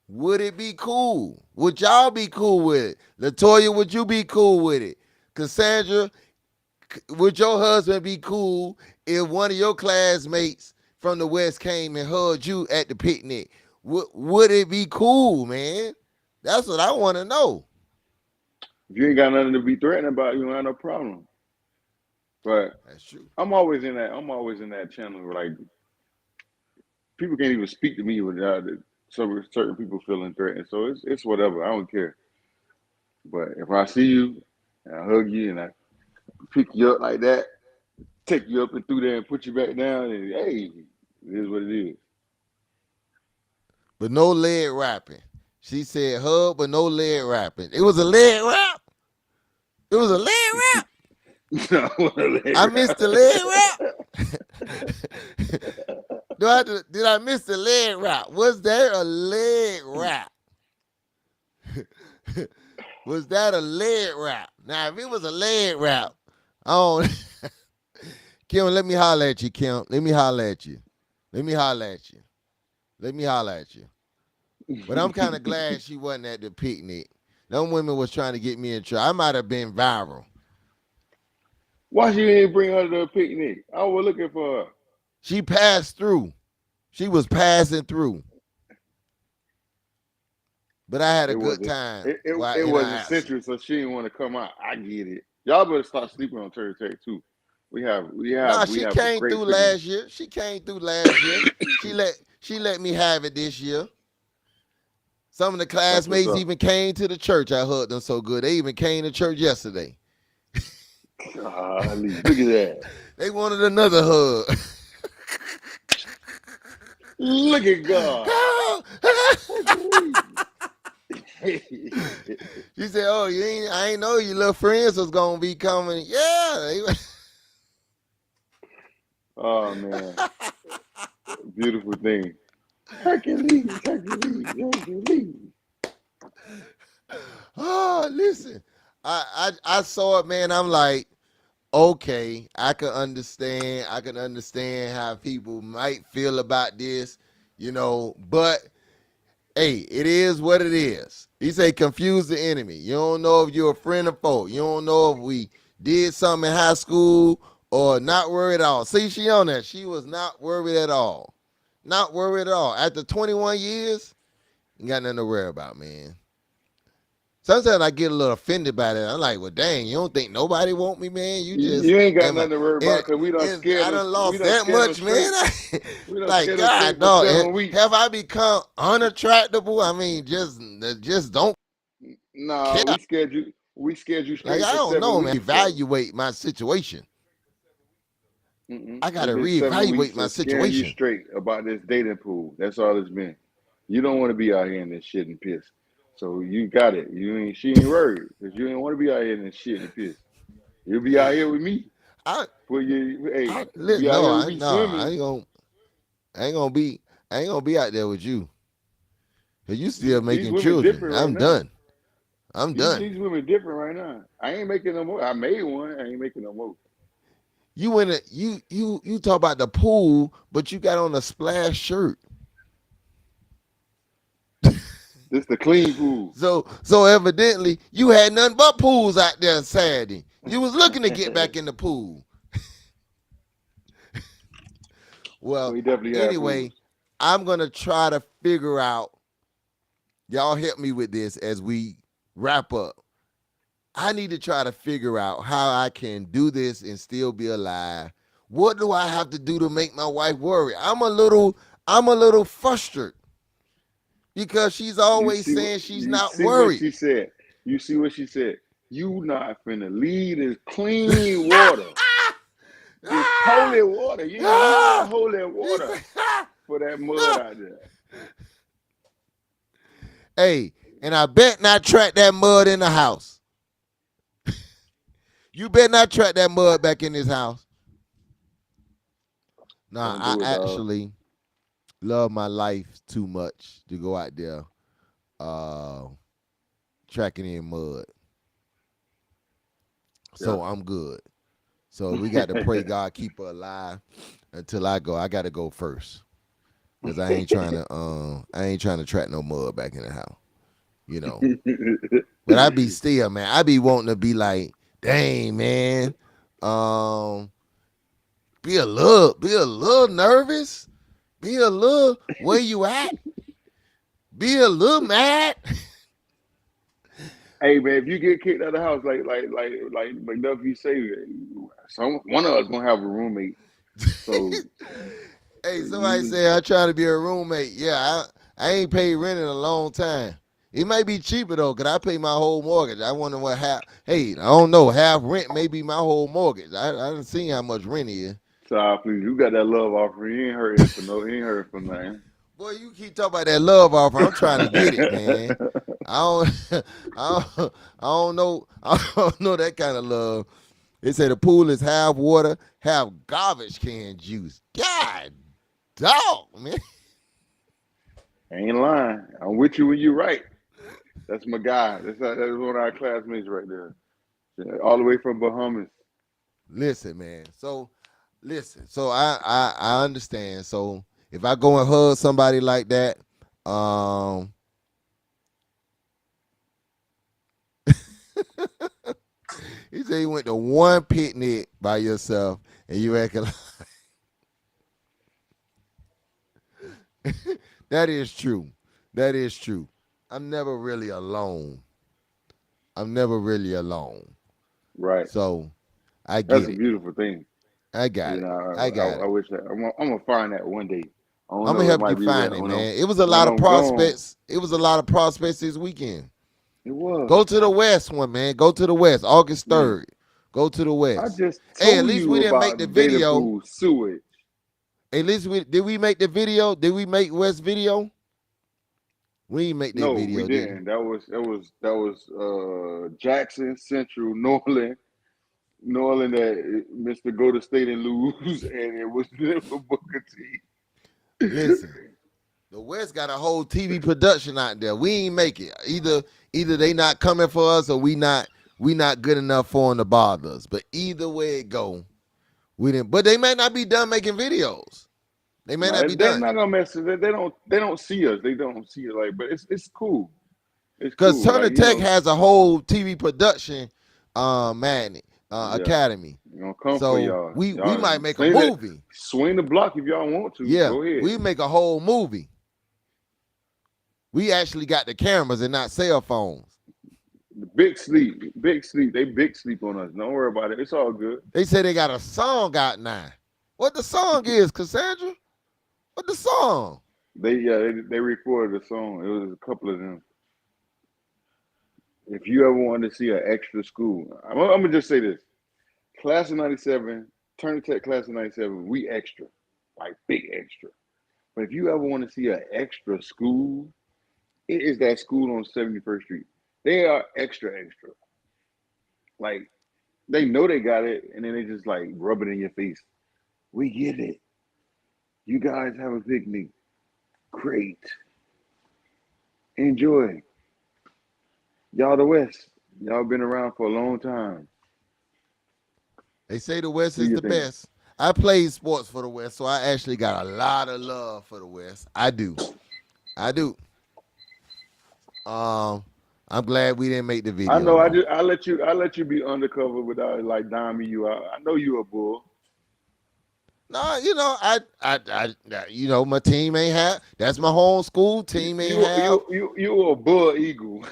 Speaker 2: Would it be cool? Would y'all be cool with it? Latoya, would you be cool with it? Cassandra, would your husband be cool if one of your classmates from the West came and hugged you at the picnic? Would it be cool, man? That's what I want to know.
Speaker 3: If you ain't got nothing to be threatened about, you don't have no problem. But
Speaker 2: That's true.
Speaker 3: I'm always in that. I'm always in that channel where like people can't even speak to me without some certain people feeling threatened. So it's whatever. I don't care. But if I see you and I hug you and I pick you up like that, take you up and through there and put you back down, and hey, it is what it is.
Speaker 2: But no leg wrapping. She said hug, but no leg wrapping. It was a leg wrap. It was a leg wrap.
Speaker 3: No, leg
Speaker 2: I
Speaker 3: wrap.
Speaker 2: missed the leg wrap. Did I miss the leg wrap? Was there a leg wrap? Was that a leg wrap? Now, if it was a leg wrap, I don't. Kim, let me holler at you, Kim. Let me holler at you. Let me holler at you. Let me holler at you. But I'm kind of glad she wasn't at the picnic. Them women was trying to get me in trouble. I might have been viral.
Speaker 3: Why she didn't bring her to the picnic? I was looking for her.
Speaker 2: She passed through. She was passing through, but I had a
Speaker 3: It
Speaker 2: good
Speaker 3: wasn't.
Speaker 2: time
Speaker 3: It, it,
Speaker 2: while
Speaker 3: it
Speaker 2: in her
Speaker 3: wasn't
Speaker 2: absence.
Speaker 3: central, so she didn't want to come out. I get it. Y'all better start sleeping on Turtle Tech too. We have we have
Speaker 2: Nah,
Speaker 3: we
Speaker 2: she
Speaker 3: have a
Speaker 2: came
Speaker 3: great
Speaker 2: through
Speaker 3: freaking.
Speaker 2: last year. She came through last year. She let me have it this year. Some of the
Speaker 3: That's what's
Speaker 2: classmates
Speaker 3: up.
Speaker 2: even came to the church. I hugged them so good. They even came to church yesterday.
Speaker 3: Golly, look at that.
Speaker 2: They wanted another hug.
Speaker 3: Look at God. Hercules.
Speaker 2: She said, "Oh, I ain't know your little friends was gonna be coming." Yeah,
Speaker 3: Oh man, beautiful thing. Hercules, Hercules, Hercules.
Speaker 2: oh, listen, I saw it, man. I'm like, okay, I can understand. I can understand how people might feel about this, but hey, it is what it is. He say confuse the enemy. You don't know if you're a friend or foe. You don't know if we did something in high school or not worried at all. See, she on that. She was not worried at all. Not worried at all. After 21 years, you got nothing to worry about, man. Sometimes I get a little offended by that. I'm like, well, dang, you don't think nobody want me, man? You just
Speaker 3: You ain't got
Speaker 2: am I?
Speaker 3: nothing to worry
Speaker 2: And,
Speaker 3: about because we done
Speaker 2: and
Speaker 3: scared
Speaker 2: I
Speaker 3: them.
Speaker 2: done
Speaker 3: We
Speaker 2: lost
Speaker 3: done
Speaker 2: that
Speaker 3: scared them
Speaker 2: much,
Speaker 3: straight.
Speaker 2: man.
Speaker 3: We done
Speaker 2: Like,
Speaker 3: scared them
Speaker 2: God,
Speaker 3: straight for
Speaker 2: dog,
Speaker 3: 7 weeks.
Speaker 2: have I become unattractable? I mean, just don't
Speaker 3: Nah,
Speaker 2: care.
Speaker 3: We scared you
Speaker 2: Like,
Speaker 3: straight
Speaker 2: I
Speaker 3: for
Speaker 2: don't
Speaker 3: seven
Speaker 2: know, man.
Speaker 3: weeks though.
Speaker 2: Evaluate my situation. I
Speaker 3: It's
Speaker 2: gotta
Speaker 3: been 7 weeks
Speaker 2: reevaluate my
Speaker 3: of scaring you
Speaker 2: situation.
Speaker 3: straight about this dating pool. That's all it's been. You don't want to be out here in this shit and piss. So you got it. You ain't. She ain't worried because you ain't want to be out here in this shit and piss. You'll be out here with me.
Speaker 2: I,
Speaker 3: Put you. Hey,
Speaker 2: I
Speaker 3: be
Speaker 2: listen.
Speaker 3: out
Speaker 2: No,
Speaker 3: here with
Speaker 2: I
Speaker 3: me
Speaker 2: no,
Speaker 3: swimming.
Speaker 2: I ain't gonna be, I ain't gonna be out there with you. Cause you still
Speaker 3: These
Speaker 2: making
Speaker 3: women
Speaker 2: children.
Speaker 3: different right
Speaker 2: I'm
Speaker 3: now.
Speaker 2: done. I'm
Speaker 3: These
Speaker 2: done.
Speaker 3: these women different right now. I ain't making no more. I made one. I ain't making no more.
Speaker 2: You in a you talk about the pool, but you got on a splash shirt.
Speaker 3: This the clean pool.
Speaker 2: So evidently you had nothing but pools out there Saturday. You was looking to get back in the pool. Well,
Speaker 3: We definitely have pools.
Speaker 2: anyway, I'm gonna try to figure out. Y'all help me with this as we wrap up. I need to try to figure out how I can do this and still be alive. What do I have to do to make my wife worry? I'm a little frustrated because she's
Speaker 3: You
Speaker 2: always
Speaker 3: see what
Speaker 2: saying she's
Speaker 3: you
Speaker 2: not
Speaker 3: see what
Speaker 2: worried.
Speaker 3: she said. You see what she said. You not finna leave this clean water, this holy water. You ain't leaving that holy
Speaker 2: He
Speaker 3: water
Speaker 2: said,
Speaker 3: for that mud out there.
Speaker 2: hey, and I bet not track that mud in the house. You better not track that mud back in this house. Nah,
Speaker 3: Don't
Speaker 2: I
Speaker 3: do it, dog.
Speaker 2: actually love my life too much to go out there uh, tracking in mud.
Speaker 3: Yeah.
Speaker 2: So I'm good. So we got to pray God keep her alive until I go. I got to go first because I ain't trying to track no mud back in the house. You know. But I be still, man. I be wanting to be like, dang, man. Um, be a little nervous. Be a little where you at. Be a little mad.
Speaker 3: Hey man, if you get kicked out of the house, like McDuffie say, some one of us gonna have a roommate. So
Speaker 2: Hey, somebody
Speaker 3: you,
Speaker 2: say I'm trying to be a roommate. Yeah, I ain't paid rent in a long time. It might be cheaper though, cause I pay my whole mortgage. I wonder what half. Hey, I don't know. Half rent may be my whole mortgage. I didn't see how much rent is.
Speaker 3: so please, you got that love offering. You ain't heard it for no. You ain't heard it for nothing.
Speaker 2: Boy, you keep talking about that love offer. I'm trying to get it, man. I don't, I don't know. I don't know that kind of love. They say the pool is half water, half garbage can juice. God, dog, man.
Speaker 3: I ain't lying. I'm with you when you're right. That's my guy. That's one of our classmates right there. Yeah, all the way from Bahamas.
Speaker 2: Listen, man. So, listen. So I understand. So if I go and hug somebody like that, um, he said he went to one picnic by yourself, and you acting like, That is true. That is true. I'm never really alone. I'm never really alone.
Speaker 3: Right.
Speaker 2: So I
Speaker 3: That's
Speaker 2: get
Speaker 3: a
Speaker 2: it.
Speaker 3: beautiful thing.
Speaker 2: I got
Speaker 3: You
Speaker 2: it.
Speaker 3: know,
Speaker 2: I got
Speaker 3: I
Speaker 2: it.
Speaker 3: wish that I'm gonna find that one day. I don't
Speaker 2: I'm gonna
Speaker 3: know. It
Speaker 2: help you
Speaker 3: might be
Speaker 2: find it, man. It was a
Speaker 3: when
Speaker 2: lot of
Speaker 3: I'm gone.
Speaker 2: prospects. It was a lot of prospects this weekend.
Speaker 3: It was,
Speaker 2: Go to the West one, man. Go to the West. August
Speaker 3: man.
Speaker 2: 3rd. Go to the
Speaker 3: I
Speaker 2: West.
Speaker 3: just
Speaker 2: Hey, at
Speaker 3: told
Speaker 2: least we
Speaker 3: you
Speaker 2: didn't make
Speaker 3: about
Speaker 2: the
Speaker 3: the data
Speaker 2: video.
Speaker 3: pool sewage.
Speaker 2: At least we did we make the video? Did we make West video? We didn't make that
Speaker 3: No, we
Speaker 2: video, did we?
Speaker 3: didn't. That was Jackson Central Norland. Norland that Mr. Go to State and lose, and it was for Booker T.
Speaker 2: Listen, the West got a whole TV production out there. We ain't make it. Either they not coming for us or we not good enough for them to bother us. But either way it go, we didn't. But they may not be done making videos. They may not
Speaker 3: No,
Speaker 2: be
Speaker 3: they're
Speaker 2: done.
Speaker 3: not gonna mess with it. They don't see us. They don't see it like. But it's cool. It's
Speaker 2: Because
Speaker 3: cool.
Speaker 2: Turner
Speaker 3: Like, you
Speaker 2: Tech
Speaker 3: know,
Speaker 2: has a whole TV production
Speaker 3: yeah,
Speaker 2: academy.
Speaker 3: gonna come for
Speaker 2: So
Speaker 3: y'all.
Speaker 2: we
Speaker 3: Y'all
Speaker 2: might make a movie.
Speaker 3: swing the block if y'all want to.
Speaker 2: Yeah,
Speaker 3: Go ahead.
Speaker 2: we make a whole movie. We actually got the cameras and not cell phones.
Speaker 3: Big sleep, big sleep. They big sleep on us. Don't worry about it. It's all good.
Speaker 2: They say they got a song out now. What the song is, Cassandra? What the song?
Speaker 3: They recorded a song. It was a couple of them. If you ever wanted to see an extra school, I'm gonna just say this: Class of '97, Turner Tech Class of '97, we extra, like big extra. But if you ever want to see an extra school, it is that school on 71st Street. They are extra extra. Like they know they got it, and then they just like rub it in your face. We get it. You guys have a picnic. Great. Enjoy. Y'all the West. Y'all been around for a long time.
Speaker 2: They say the West
Speaker 3: Do
Speaker 2: is
Speaker 3: your
Speaker 2: the
Speaker 3: thing.
Speaker 2: best. I played sports for the West, so I actually got a lot of love for the West. I do. I do. Um, I'm glad we didn't make the
Speaker 3: I
Speaker 2: video
Speaker 3: know.
Speaker 2: though.
Speaker 3: I let you be undercover without like diming you out. I know you a bull.
Speaker 2: No, my team ain't have. That's my home school
Speaker 3: You
Speaker 2: team ain't
Speaker 3: you
Speaker 2: have.
Speaker 3: you you a bull eagle.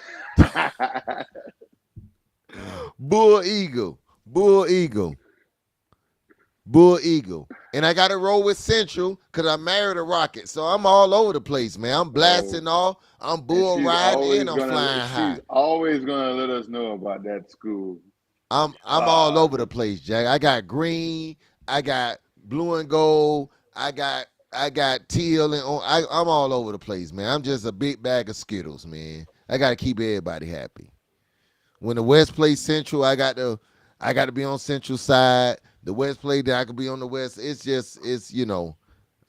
Speaker 2: Bull Eagle, Bull Eagle, Bull Eagle. And I got to roll with Central because I married a Rocket. So I'm all over the place, man. I'm
Speaker 3: Oh,
Speaker 2: blasting off. I'm
Speaker 3: and
Speaker 2: bull riding and I'm flying
Speaker 3: she's
Speaker 2: high.
Speaker 3: always gonna let us know about that school.
Speaker 2: I'm all
Speaker 3: Ah,
Speaker 2: over the place, Jack. I got green, I got blue and gold, I got teal and I'm all over the place, man. I'm just a big bag of Skittles, man. I got to keep everybody happy. When the West plays Central, I got to be on Central side. The West play that I could be on the West.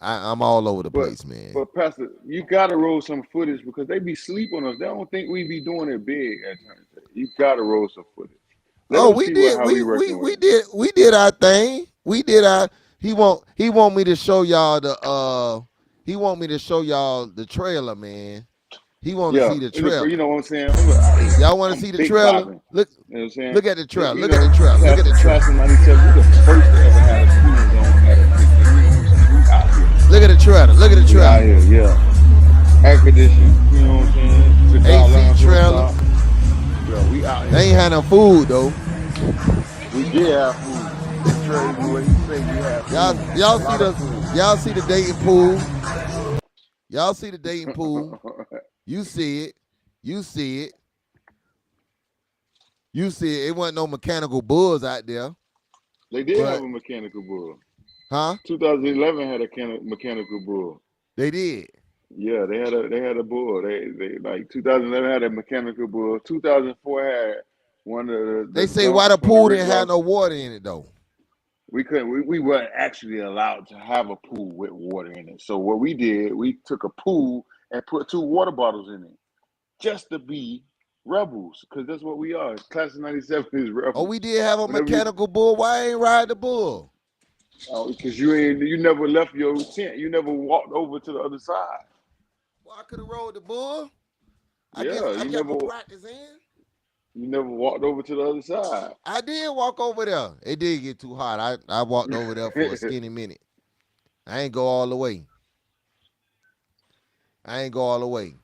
Speaker 2: I'm all over the
Speaker 3: but
Speaker 2: place, man.
Speaker 3: but Pastor, you gotta roll some footage because they be sleep on us. They don't think we be doing it big at times. You gotta roll some footage. Let
Speaker 2: Oh,
Speaker 3: them
Speaker 2: we
Speaker 3: see
Speaker 2: did.
Speaker 3: how we
Speaker 2: We
Speaker 3: working with
Speaker 2: we
Speaker 3: it.
Speaker 2: did. We did our thing. We did our. He want me to show y'all the. He want me to show y'all the trailer, man. He want to
Speaker 3: Yeah,
Speaker 2: see the
Speaker 3: you
Speaker 2: trailer.
Speaker 3: know what I'm saying? I'm like, hey,
Speaker 2: Y'all want to
Speaker 3: I'm
Speaker 2: see the
Speaker 3: big
Speaker 2: trailer?
Speaker 3: bopping.
Speaker 2: Look,
Speaker 3: You know what I'm saying?
Speaker 2: look at the trailer.
Speaker 3: You
Speaker 2: Look at
Speaker 3: know,
Speaker 2: the trailer. Look at the
Speaker 3: class
Speaker 2: trailer.
Speaker 3: of '97, we the first to ever have a school zone at a picnic. You know what I'm saying? We out here.
Speaker 2: Look at the trailer. Look at the
Speaker 3: We out
Speaker 2: trailer.
Speaker 3: here, yeah. Air conditioning, you know what I'm saying? Cigar
Speaker 2: AC
Speaker 3: lounge on
Speaker 2: trailer.
Speaker 3: top. Yeah, we out
Speaker 2: They
Speaker 3: here.
Speaker 2: ain't had no food though.
Speaker 3: We did have food. Trey, what he say? We had
Speaker 2: Y'all,
Speaker 3: food. A
Speaker 2: y'all see
Speaker 3: lot of
Speaker 2: the,
Speaker 3: food.
Speaker 2: y'all see the dating pool. Y'all see the dating pool. You see it. You see it. You see it. It wasn't no mechanical bulls out there,
Speaker 3: They did have
Speaker 2: but
Speaker 3: a mechanical bull.
Speaker 2: huh?
Speaker 3: 2011 had a mechanical bull.
Speaker 2: They did.
Speaker 3: Yeah, they had a bull. They like 2011 had a mechanical bull. 2004 had one of the
Speaker 2: They say why the
Speaker 3: dunks from the
Speaker 2: pool
Speaker 3: Rick
Speaker 2: didn't have
Speaker 3: Ross.
Speaker 2: no water in it though.
Speaker 3: We couldn't. We weren't actually allowed to have a pool with water in it. So what we did, we took a pool and put two water bottles in it, just to be rebels, because that's what we are. Class of '97 is
Speaker 2: Oh,
Speaker 3: rebels.
Speaker 2: we did have a
Speaker 3: Whenever you,
Speaker 2: mechanical bull. Why ain't ride the bull?
Speaker 3: because you never left your tent. You never walked over to the other side.
Speaker 2: Well, I could have rode the bull. I guess
Speaker 3: Yeah,
Speaker 2: I got my practice in.
Speaker 3: you never walked over to the other side.
Speaker 2: I did walk over there. It did get too hot. I walked over there for a skinny minute. I ain't go all the way. I ain't go all the way.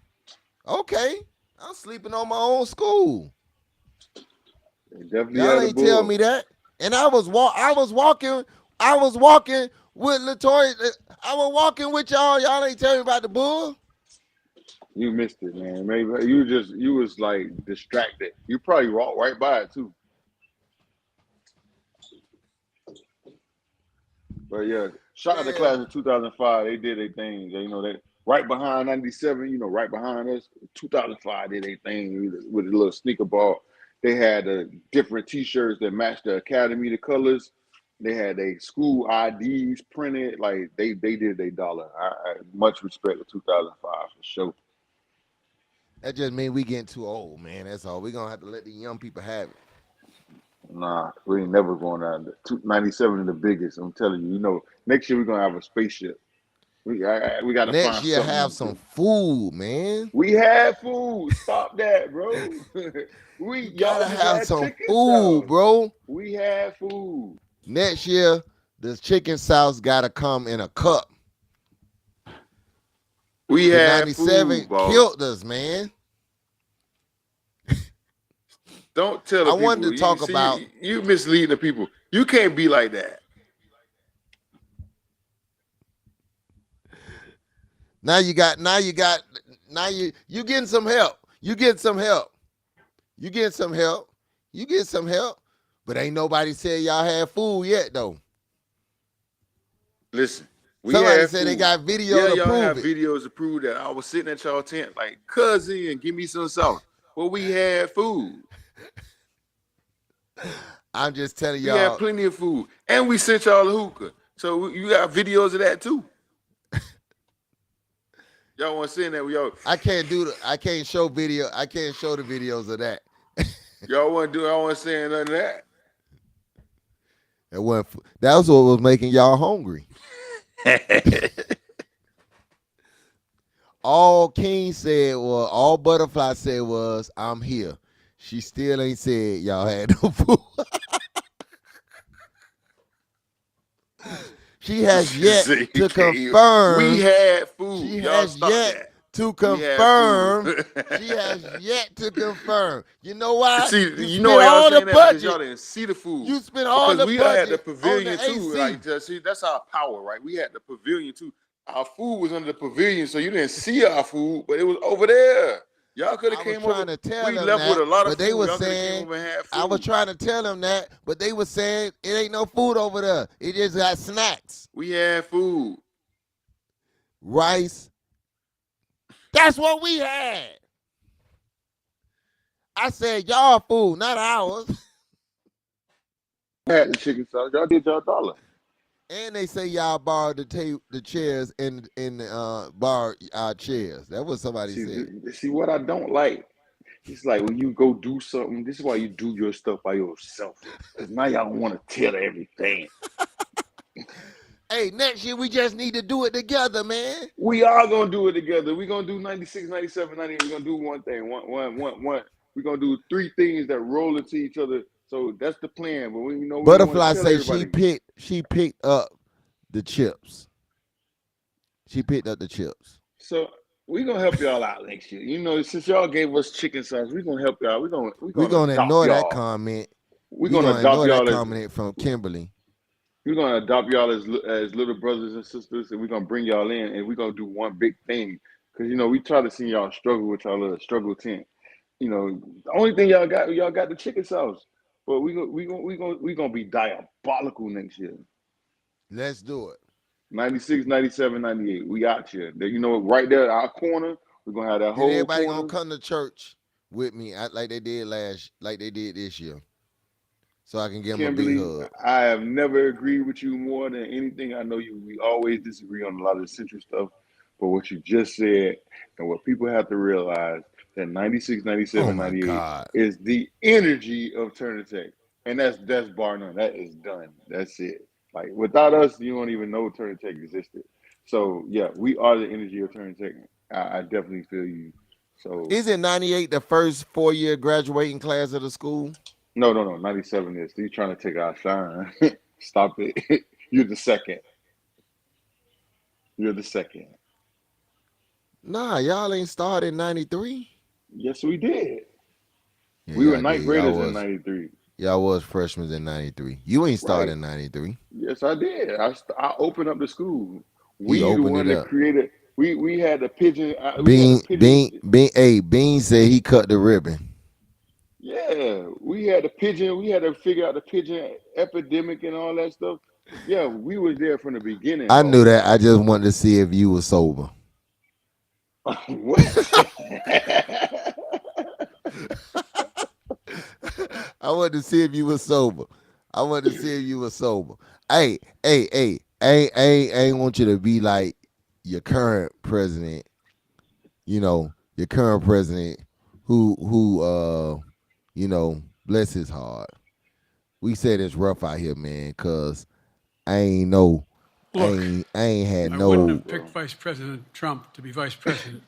Speaker 2: Okay, I'm sleeping on my own school.
Speaker 3: They definitely
Speaker 2: Y'all
Speaker 3: had a
Speaker 2: ain't tell
Speaker 3: bull.
Speaker 2: me that. And I was walking with Latoya. I was walking with y'all. Y'all ain't tell me about the bull.
Speaker 3: You missed it, man. Maybe you was like distracted. You probably walked right by it too. But yeah, shout out to
Speaker 2: Man,
Speaker 3: class of 2005. They did their thing. They right behind 97. Right behind us. 2005 did their thing with a little sneaker ball. They had different T-shirts that matched the academy, the colors. They had their school IDs printed. Like they did their dollar. I much respect to 2005 for sure.
Speaker 2: that just means we getting too old, man. That's all. We gonna have to let the young people have it.
Speaker 3: Nah, we ain't never going down. 97 is the biggest. I'm telling you. Next year we're gonna have a spaceship. We got to
Speaker 2: Next
Speaker 3: find
Speaker 2: year, have
Speaker 3: something.
Speaker 2: some food, man.
Speaker 3: We had food. Stop that, bro.
Speaker 2: You
Speaker 3: Y'all
Speaker 2: gotta
Speaker 3: just
Speaker 2: have
Speaker 3: had
Speaker 2: some
Speaker 3: chicken
Speaker 2: food,
Speaker 3: sauce.
Speaker 2: bro.
Speaker 3: We had food.
Speaker 2: Next year, the chicken sauce gotta come in a cup.
Speaker 3: We
Speaker 2: Cause
Speaker 3: had
Speaker 2: 97
Speaker 3: food, boss.
Speaker 2: killed us, man.
Speaker 3: Don't tell
Speaker 2: I
Speaker 3: the
Speaker 2: wanted
Speaker 3: people.
Speaker 2: to
Speaker 3: You
Speaker 2: talk about
Speaker 3: see, you misleading the people. You can't be like that.
Speaker 2: now you getting some help. You getting some help. You getting some help. You get some help. But ain't nobody said y'all had food yet though.
Speaker 3: Listen, we
Speaker 2: Somebody
Speaker 3: had
Speaker 2: said they
Speaker 3: food.
Speaker 2: got video
Speaker 3: Yeah,
Speaker 2: to
Speaker 3: y'all
Speaker 2: prove
Speaker 3: have
Speaker 2: it.
Speaker 3: videos to prove that I was sitting at y'all tent like, cousin, give me some sauce. But we had food.
Speaker 2: I'm just telling
Speaker 3: We had
Speaker 2: y'all,
Speaker 3: plenty of food. And we sent y'all a hookah. So you got videos of that too. Y'all want to send that?
Speaker 2: I can't show video. I can't show the videos of that.
Speaker 3: Y'all want to do? I want to say none of that.
Speaker 2: That was what was making y'all hungry. All King said was, all Butterfly said was, I'm here. She still ain't said y'all had no food. She has yet
Speaker 3: Say you
Speaker 2: to
Speaker 3: can't. We
Speaker 2: confirm.
Speaker 3: had food.
Speaker 2: She
Speaker 3: Y'all
Speaker 2: has
Speaker 3: stop
Speaker 2: yet
Speaker 3: that.
Speaker 2: to
Speaker 3: We had food.
Speaker 2: confirm. She has yet to confirm. You know why?
Speaker 3: See,
Speaker 2: You
Speaker 3: you know
Speaker 2: spent
Speaker 3: why y'all
Speaker 2: all the
Speaker 3: saying that? Because y'all
Speaker 2: budget.
Speaker 3: didn't see the food.
Speaker 2: You spent all
Speaker 3: Because
Speaker 2: the
Speaker 3: we had the
Speaker 2: budget on the
Speaker 3: pavilion too.
Speaker 2: AC.
Speaker 3: Like, see, that's our power, right? We had the pavilion too. Our food was under the pavilion, so you didn't see our food, but it was over there. Y'all could have
Speaker 2: I was
Speaker 3: came over.
Speaker 2: trying to tell
Speaker 3: We
Speaker 2: them
Speaker 3: left with
Speaker 2: that,
Speaker 3: a lot of
Speaker 2: but they
Speaker 3: food.
Speaker 2: were
Speaker 3: Y'all could have came
Speaker 2: saying,
Speaker 3: over and had
Speaker 2: I was
Speaker 3: food.
Speaker 2: trying to tell them that, but they were saying it ain't no food over there. It just got snacks,
Speaker 3: We had food.
Speaker 2: rice. That's what we had. I said y'all food, not ours.
Speaker 3: We had the chicken sauce. Y'all did y'all dollar.
Speaker 2: And they say y'all borrowed the chairs and borrowed our chairs. That's what somebody
Speaker 3: See,
Speaker 2: said.
Speaker 3: see what I don't like. It's like when you go do something. This is why you do your stuff by yourself. Cause now y'all want to tell everything.
Speaker 2: Hey, next year we just need to do it together, man.
Speaker 3: We are gonna do it together. We're gonna do 96, 97, 98. We're gonna do one thing. One. We're gonna do three things that roll into each other. So that's the plan. But we don't want
Speaker 2: Butterfly
Speaker 3: to tell
Speaker 2: say she
Speaker 3: everybody.
Speaker 2: picked up the chips. She picked up the chips.
Speaker 3: So we're gonna help y'all out next year. Since y'all gave us chicken sauce, we're gonna help y'all. We're
Speaker 2: We're
Speaker 3: gonna
Speaker 2: gonna
Speaker 3: adopt
Speaker 2: ignore that
Speaker 3: y'all.
Speaker 2: comment.
Speaker 3: We're
Speaker 2: We're
Speaker 3: gonna
Speaker 2: gonna
Speaker 3: adopt
Speaker 2: ignore that
Speaker 3: y'all as
Speaker 2: comment from Kimberly.
Speaker 3: we're gonna adopt y'all as little brothers and sisters, and we're gonna bring y'all in, and we're gonna do one big thing. Cause we try to see y'all struggle with y'all little struggle tent. The only thing y'all got the chicken sauce. But we gonna be diabolical next year.
Speaker 2: Let's do it.
Speaker 3: 96, 97, 98. We out here. Right there at our corner, we're gonna have that
Speaker 2: Then
Speaker 3: whole
Speaker 2: everybody gonna
Speaker 3: corner.
Speaker 2: come to church with me like they did this year, so I can give them a big
Speaker 3: Kimberly,
Speaker 2: hug.
Speaker 3: I have never agreed with you more than anything. I know we always disagree on a lot of the central stuff, but what you just said and what people have to realize that 96,
Speaker 2: Oh
Speaker 3: 97,
Speaker 2: my
Speaker 3: 98
Speaker 2: God.
Speaker 3: is the energy of Turner Tech. And that's bar none. That is done. That's it. Like without us, you don't even know Turner Tech existed. So yeah, we are the energy of Turner Tech. I definitely feel you. So
Speaker 2: Isn't 98 the first 4-year graduating class of the school?
Speaker 3: no. 97 is. You trying to take our shine. Stop it. You're the second. You're the second.
Speaker 2: Nah, y'all ain't started in '93.
Speaker 3: Yes, we did.
Speaker 2: Yeah,
Speaker 3: We were
Speaker 2: y'all
Speaker 3: ninth
Speaker 2: did.
Speaker 3: graders in '93.
Speaker 2: Y'all was freshmen in '93. You ain't started
Speaker 3: Right.
Speaker 2: in '93.
Speaker 3: Yes, I did. I opened up the school.
Speaker 2: He
Speaker 3: We the
Speaker 2: opened
Speaker 3: one
Speaker 2: it
Speaker 3: that
Speaker 2: up.
Speaker 3: created. We had the pigeon. We had the pigeon.
Speaker 2: Bean said he cut the ribbon.
Speaker 3: Yeah, we had the pigeon. We had to figure out the pigeon epidemic and all that stuff. Yeah, we was there from the beginning,
Speaker 2: I knew
Speaker 3: dog.
Speaker 2: that. I just wanted to see if you were sober.
Speaker 3: What?
Speaker 2: I wanted to see if you were sober. I wanted to see if you were sober. Hey. I ain't want you to be like your current president. Your current president, bless his heart. We said it's rough out here, man, cause I ain't know,
Speaker 5: Look,
Speaker 2: I ain't had
Speaker 5: I wouldn't
Speaker 3: No,
Speaker 2: no.
Speaker 5: have picked
Speaker 3: bro.
Speaker 5: Vice President Trump to be vice president,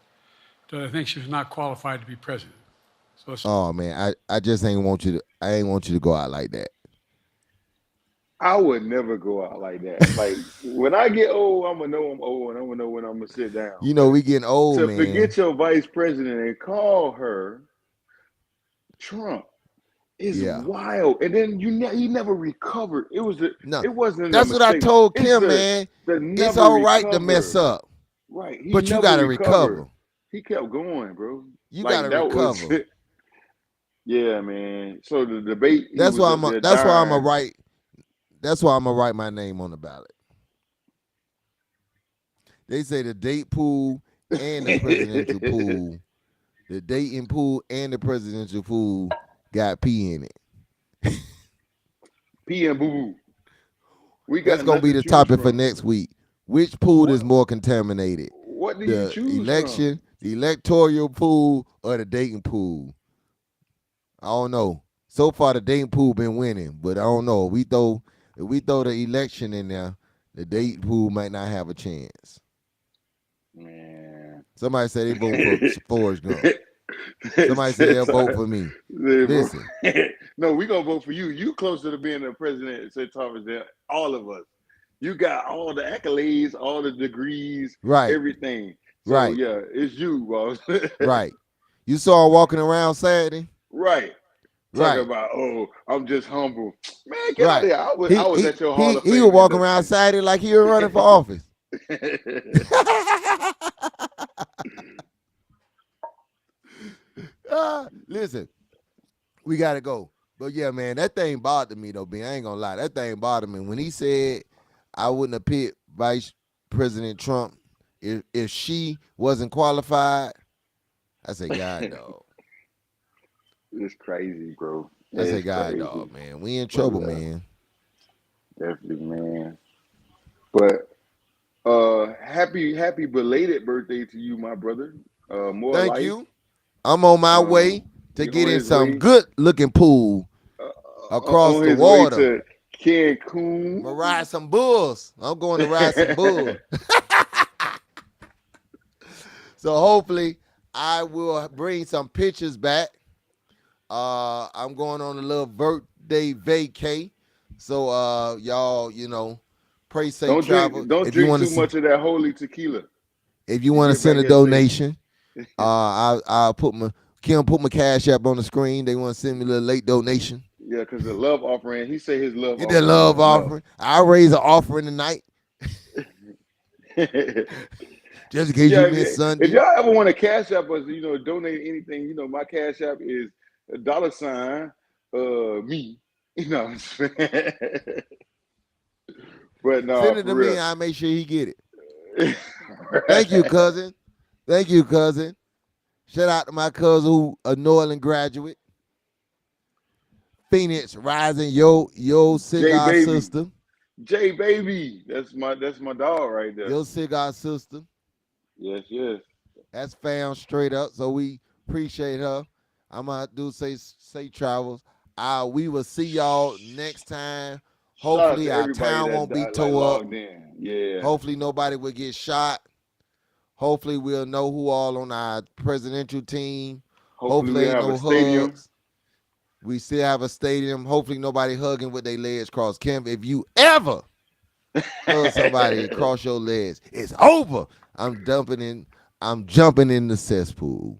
Speaker 5: that I think she was not qualified to be president. So it's,
Speaker 2: Oh man, I just ain't want you to. I ain't want you to go out like that.
Speaker 3: I would never go out like that. Like when I get old, I'm gonna know I'm old, and I'm gonna know when I'm gonna sit down.
Speaker 2: You know
Speaker 3: But
Speaker 2: we getting old,
Speaker 3: to
Speaker 2: man.
Speaker 3: forget your vice president and call her Trump is
Speaker 2: Yeah.
Speaker 3: wild. And then he never recovered.
Speaker 2: No,
Speaker 3: It wasn't a
Speaker 2: that's what I
Speaker 3: mistake.
Speaker 2: told
Speaker 3: It's
Speaker 2: Kim, man.
Speaker 3: the
Speaker 2: It's
Speaker 3: never
Speaker 2: all right to mess
Speaker 3: recover.
Speaker 2: up,
Speaker 3: Right. He
Speaker 2: but you
Speaker 3: never
Speaker 2: gotta
Speaker 3: recovered.
Speaker 2: recover.
Speaker 3: He kept going, bro.
Speaker 2: You
Speaker 3: Like
Speaker 2: gotta
Speaker 3: that was
Speaker 2: recover.
Speaker 3: yeah, man. So the debate, he
Speaker 2: That's
Speaker 3: was
Speaker 2: why
Speaker 3: up there
Speaker 2: That's why I'm gonna
Speaker 3: dying.
Speaker 2: write. That's why I'm gonna write my name on the ballot. They say the date pool and the presidential pool, the dating pool and the presidential pool got pee in it.
Speaker 3: P and boo boo. We
Speaker 2: That's
Speaker 3: got
Speaker 2: gonna
Speaker 3: nothing
Speaker 2: be
Speaker 3: to
Speaker 2: the
Speaker 3: choose
Speaker 2: topic for
Speaker 3: from.
Speaker 2: next week. Which pool
Speaker 3: What
Speaker 2: is more contaminated?
Speaker 3: what do you
Speaker 2: The
Speaker 3: choose from?
Speaker 2: election, the electoral pool, or the dating pool? I don't know. So far, the dating pool been winning, but I don't know. If we throw the election in there, the dating pool might not have a chance.
Speaker 3: Man.
Speaker 2: Somebody said they vote for Forrest Gump. Somebody said they'll vote for me. Listen,
Speaker 3: No, we gonna vote for you. You closer to being the president at St. Thomas than all of us. You got all the accolades, all the degrees,
Speaker 2: right,
Speaker 3: everything. So
Speaker 2: right,
Speaker 3: yeah, it's you, boss.
Speaker 2: right. You saw him walking around Saturday,
Speaker 3: Right. Talking
Speaker 2: right,
Speaker 3: about, oh, I'm just humble. Man, get out of
Speaker 2: right.
Speaker 3: here. I was at your Hall of
Speaker 2: He was
Speaker 3: Fame
Speaker 2: walking around
Speaker 3: induction.
Speaker 2: Saturday like he was running for office. Listen, we gotta go. But yeah, man, that thing bothered me though, B. I ain't gonna lie. That thing bothered me. When he said I wouldn't have picked Vice President Trump if she wasn't qualified, I said, God dog.
Speaker 3: It's crazy, bro.
Speaker 2: I said,
Speaker 3: It's
Speaker 2: God
Speaker 3: crazy.
Speaker 2: dog, man. We in
Speaker 3: But
Speaker 2: trouble, man.
Speaker 3: definitely, man. But happy belated birthday to you, my brother. More
Speaker 2: Thank
Speaker 3: life.
Speaker 2: you. I'm on my way to
Speaker 3: You're
Speaker 2: get
Speaker 3: on
Speaker 2: in
Speaker 3: his
Speaker 2: some
Speaker 3: way.
Speaker 2: good looking pool across
Speaker 3: On
Speaker 2: the
Speaker 3: his way
Speaker 2: water.
Speaker 3: to
Speaker 2: I'm gonna
Speaker 3: Cancun.
Speaker 2: ride some bulls. I'm going to ride some bulls. So hopefully I will bring some pictures back. I'm going on a little birthday vacay. So y'all, pray safe travel.
Speaker 3: Don't drink too much of that holy tequila.
Speaker 2: If you
Speaker 3: You
Speaker 2: want to
Speaker 3: get back
Speaker 2: send a
Speaker 3: here safe.
Speaker 2: donation, I'll put my Kim put my cash app on the screen. They want to send me a little late donation.
Speaker 3: Yeah, because the love offering, he say his love
Speaker 2: Get that
Speaker 3: offering
Speaker 2: love
Speaker 3: is enough.
Speaker 2: offering. I'll raise an offering tonight,
Speaker 3: Yeah,
Speaker 2: just in case you miss
Speaker 3: if
Speaker 2: Sunday.
Speaker 3: y'all ever want to cash app us, donate anything, my cash app is a dollar sign, me. You know what I'm saying? But no,
Speaker 2: Send it
Speaker 3: for
Speaker 2: to me.
Speaker 3: real.
Speaker 2: I'll make sure he get it. Thank you,
Speaker 3: Right.
Speaker 2: cousin. Thank you, cousin. Shout out to my cousin who a Norland graduate. Phoenix Rising, yo
Speaker 3: J
Speaker 2: cigar
Speaker 3: baby,
Speaker 2: sister.
Speaker 3: J baby, that's my dog right there.
Speaker 2: Your cigar sister.
Speaker 3: Yes, yes.
Speaker 2: That's found straight up. So we appreciate her. I'm gonna do say travels. We will see y'all next time.
Speaker 3: Shout out
Speaker 2: Hopefully
Speaker 3: to
Speaker 2: our
Speaker 3: everybody
Speaker 2: town
Speaker 3: that
Speaker 2: won't be
Speaker 3: like
Speaker 2: tore up.
Speaker 3: logged in. Yeah.
Speaker 2: Hopefully nobody will get shot. Hopefully we'll know who all on our presidential team.
Speaker 3: Hopefully we
Speaker 2: Hopefully ain't
Speaker 3: have a
Speaker 2: no
Speaker 3: stadium.
Speaker 2: hugs. We still have a stadium. Hopefully nobody hugging with their legs crossed. Kim, if you ever hug somebody across your legs, it's over. I'm dumping in. I'm jumping in the cesspool.